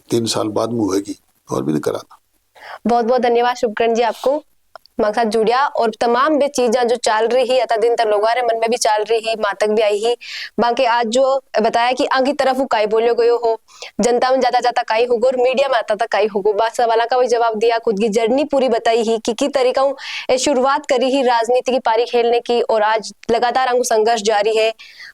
3 साल बाद में होगी और भी नहीं कराना। बहुत बहुत धन्यवाद शुभकरण जी आपको हमारे साथ जुड़िया, और तमाम भी चीजें जो चल रही है अता दिन तक लोगों रे मन में भी चल रही है, मातक भी आई ही बाकी आज जो बताया कि आगे तरफ काई बोलो गयो हो, जनता में ज्यादा ज्यादा काई होगो और मीडिया में आता था काई होगो, बात सवाल का भी जवाब दिया, खुद की जर्नी पूरी बताई ही कि तरीका शुरुआत करी ही राजनीति की पारी खेलने की, और आज लगातार अंग संघर्ष जारी है,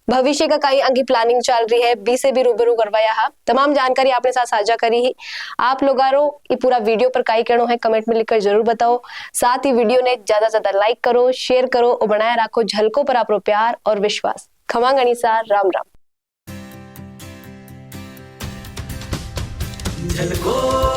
भविष्य का कई अंगी प्लानिंग चल रही है, बी से भी रूबरू करवाया है, तमाम जानकारी आपने साथ साझा करी ही। आप लोगारो ये पूरा वीडियो पर काई कहना है कमेंट में लिखकर जरूर बताओ। साथ ही वीडियो ने ज्यादा ज्यादा लाइक करो, शेयर करो और बनाए रखो झलकों पर आपरो प्यार और विश्वास। खमा गणिसा, राम राम। झलको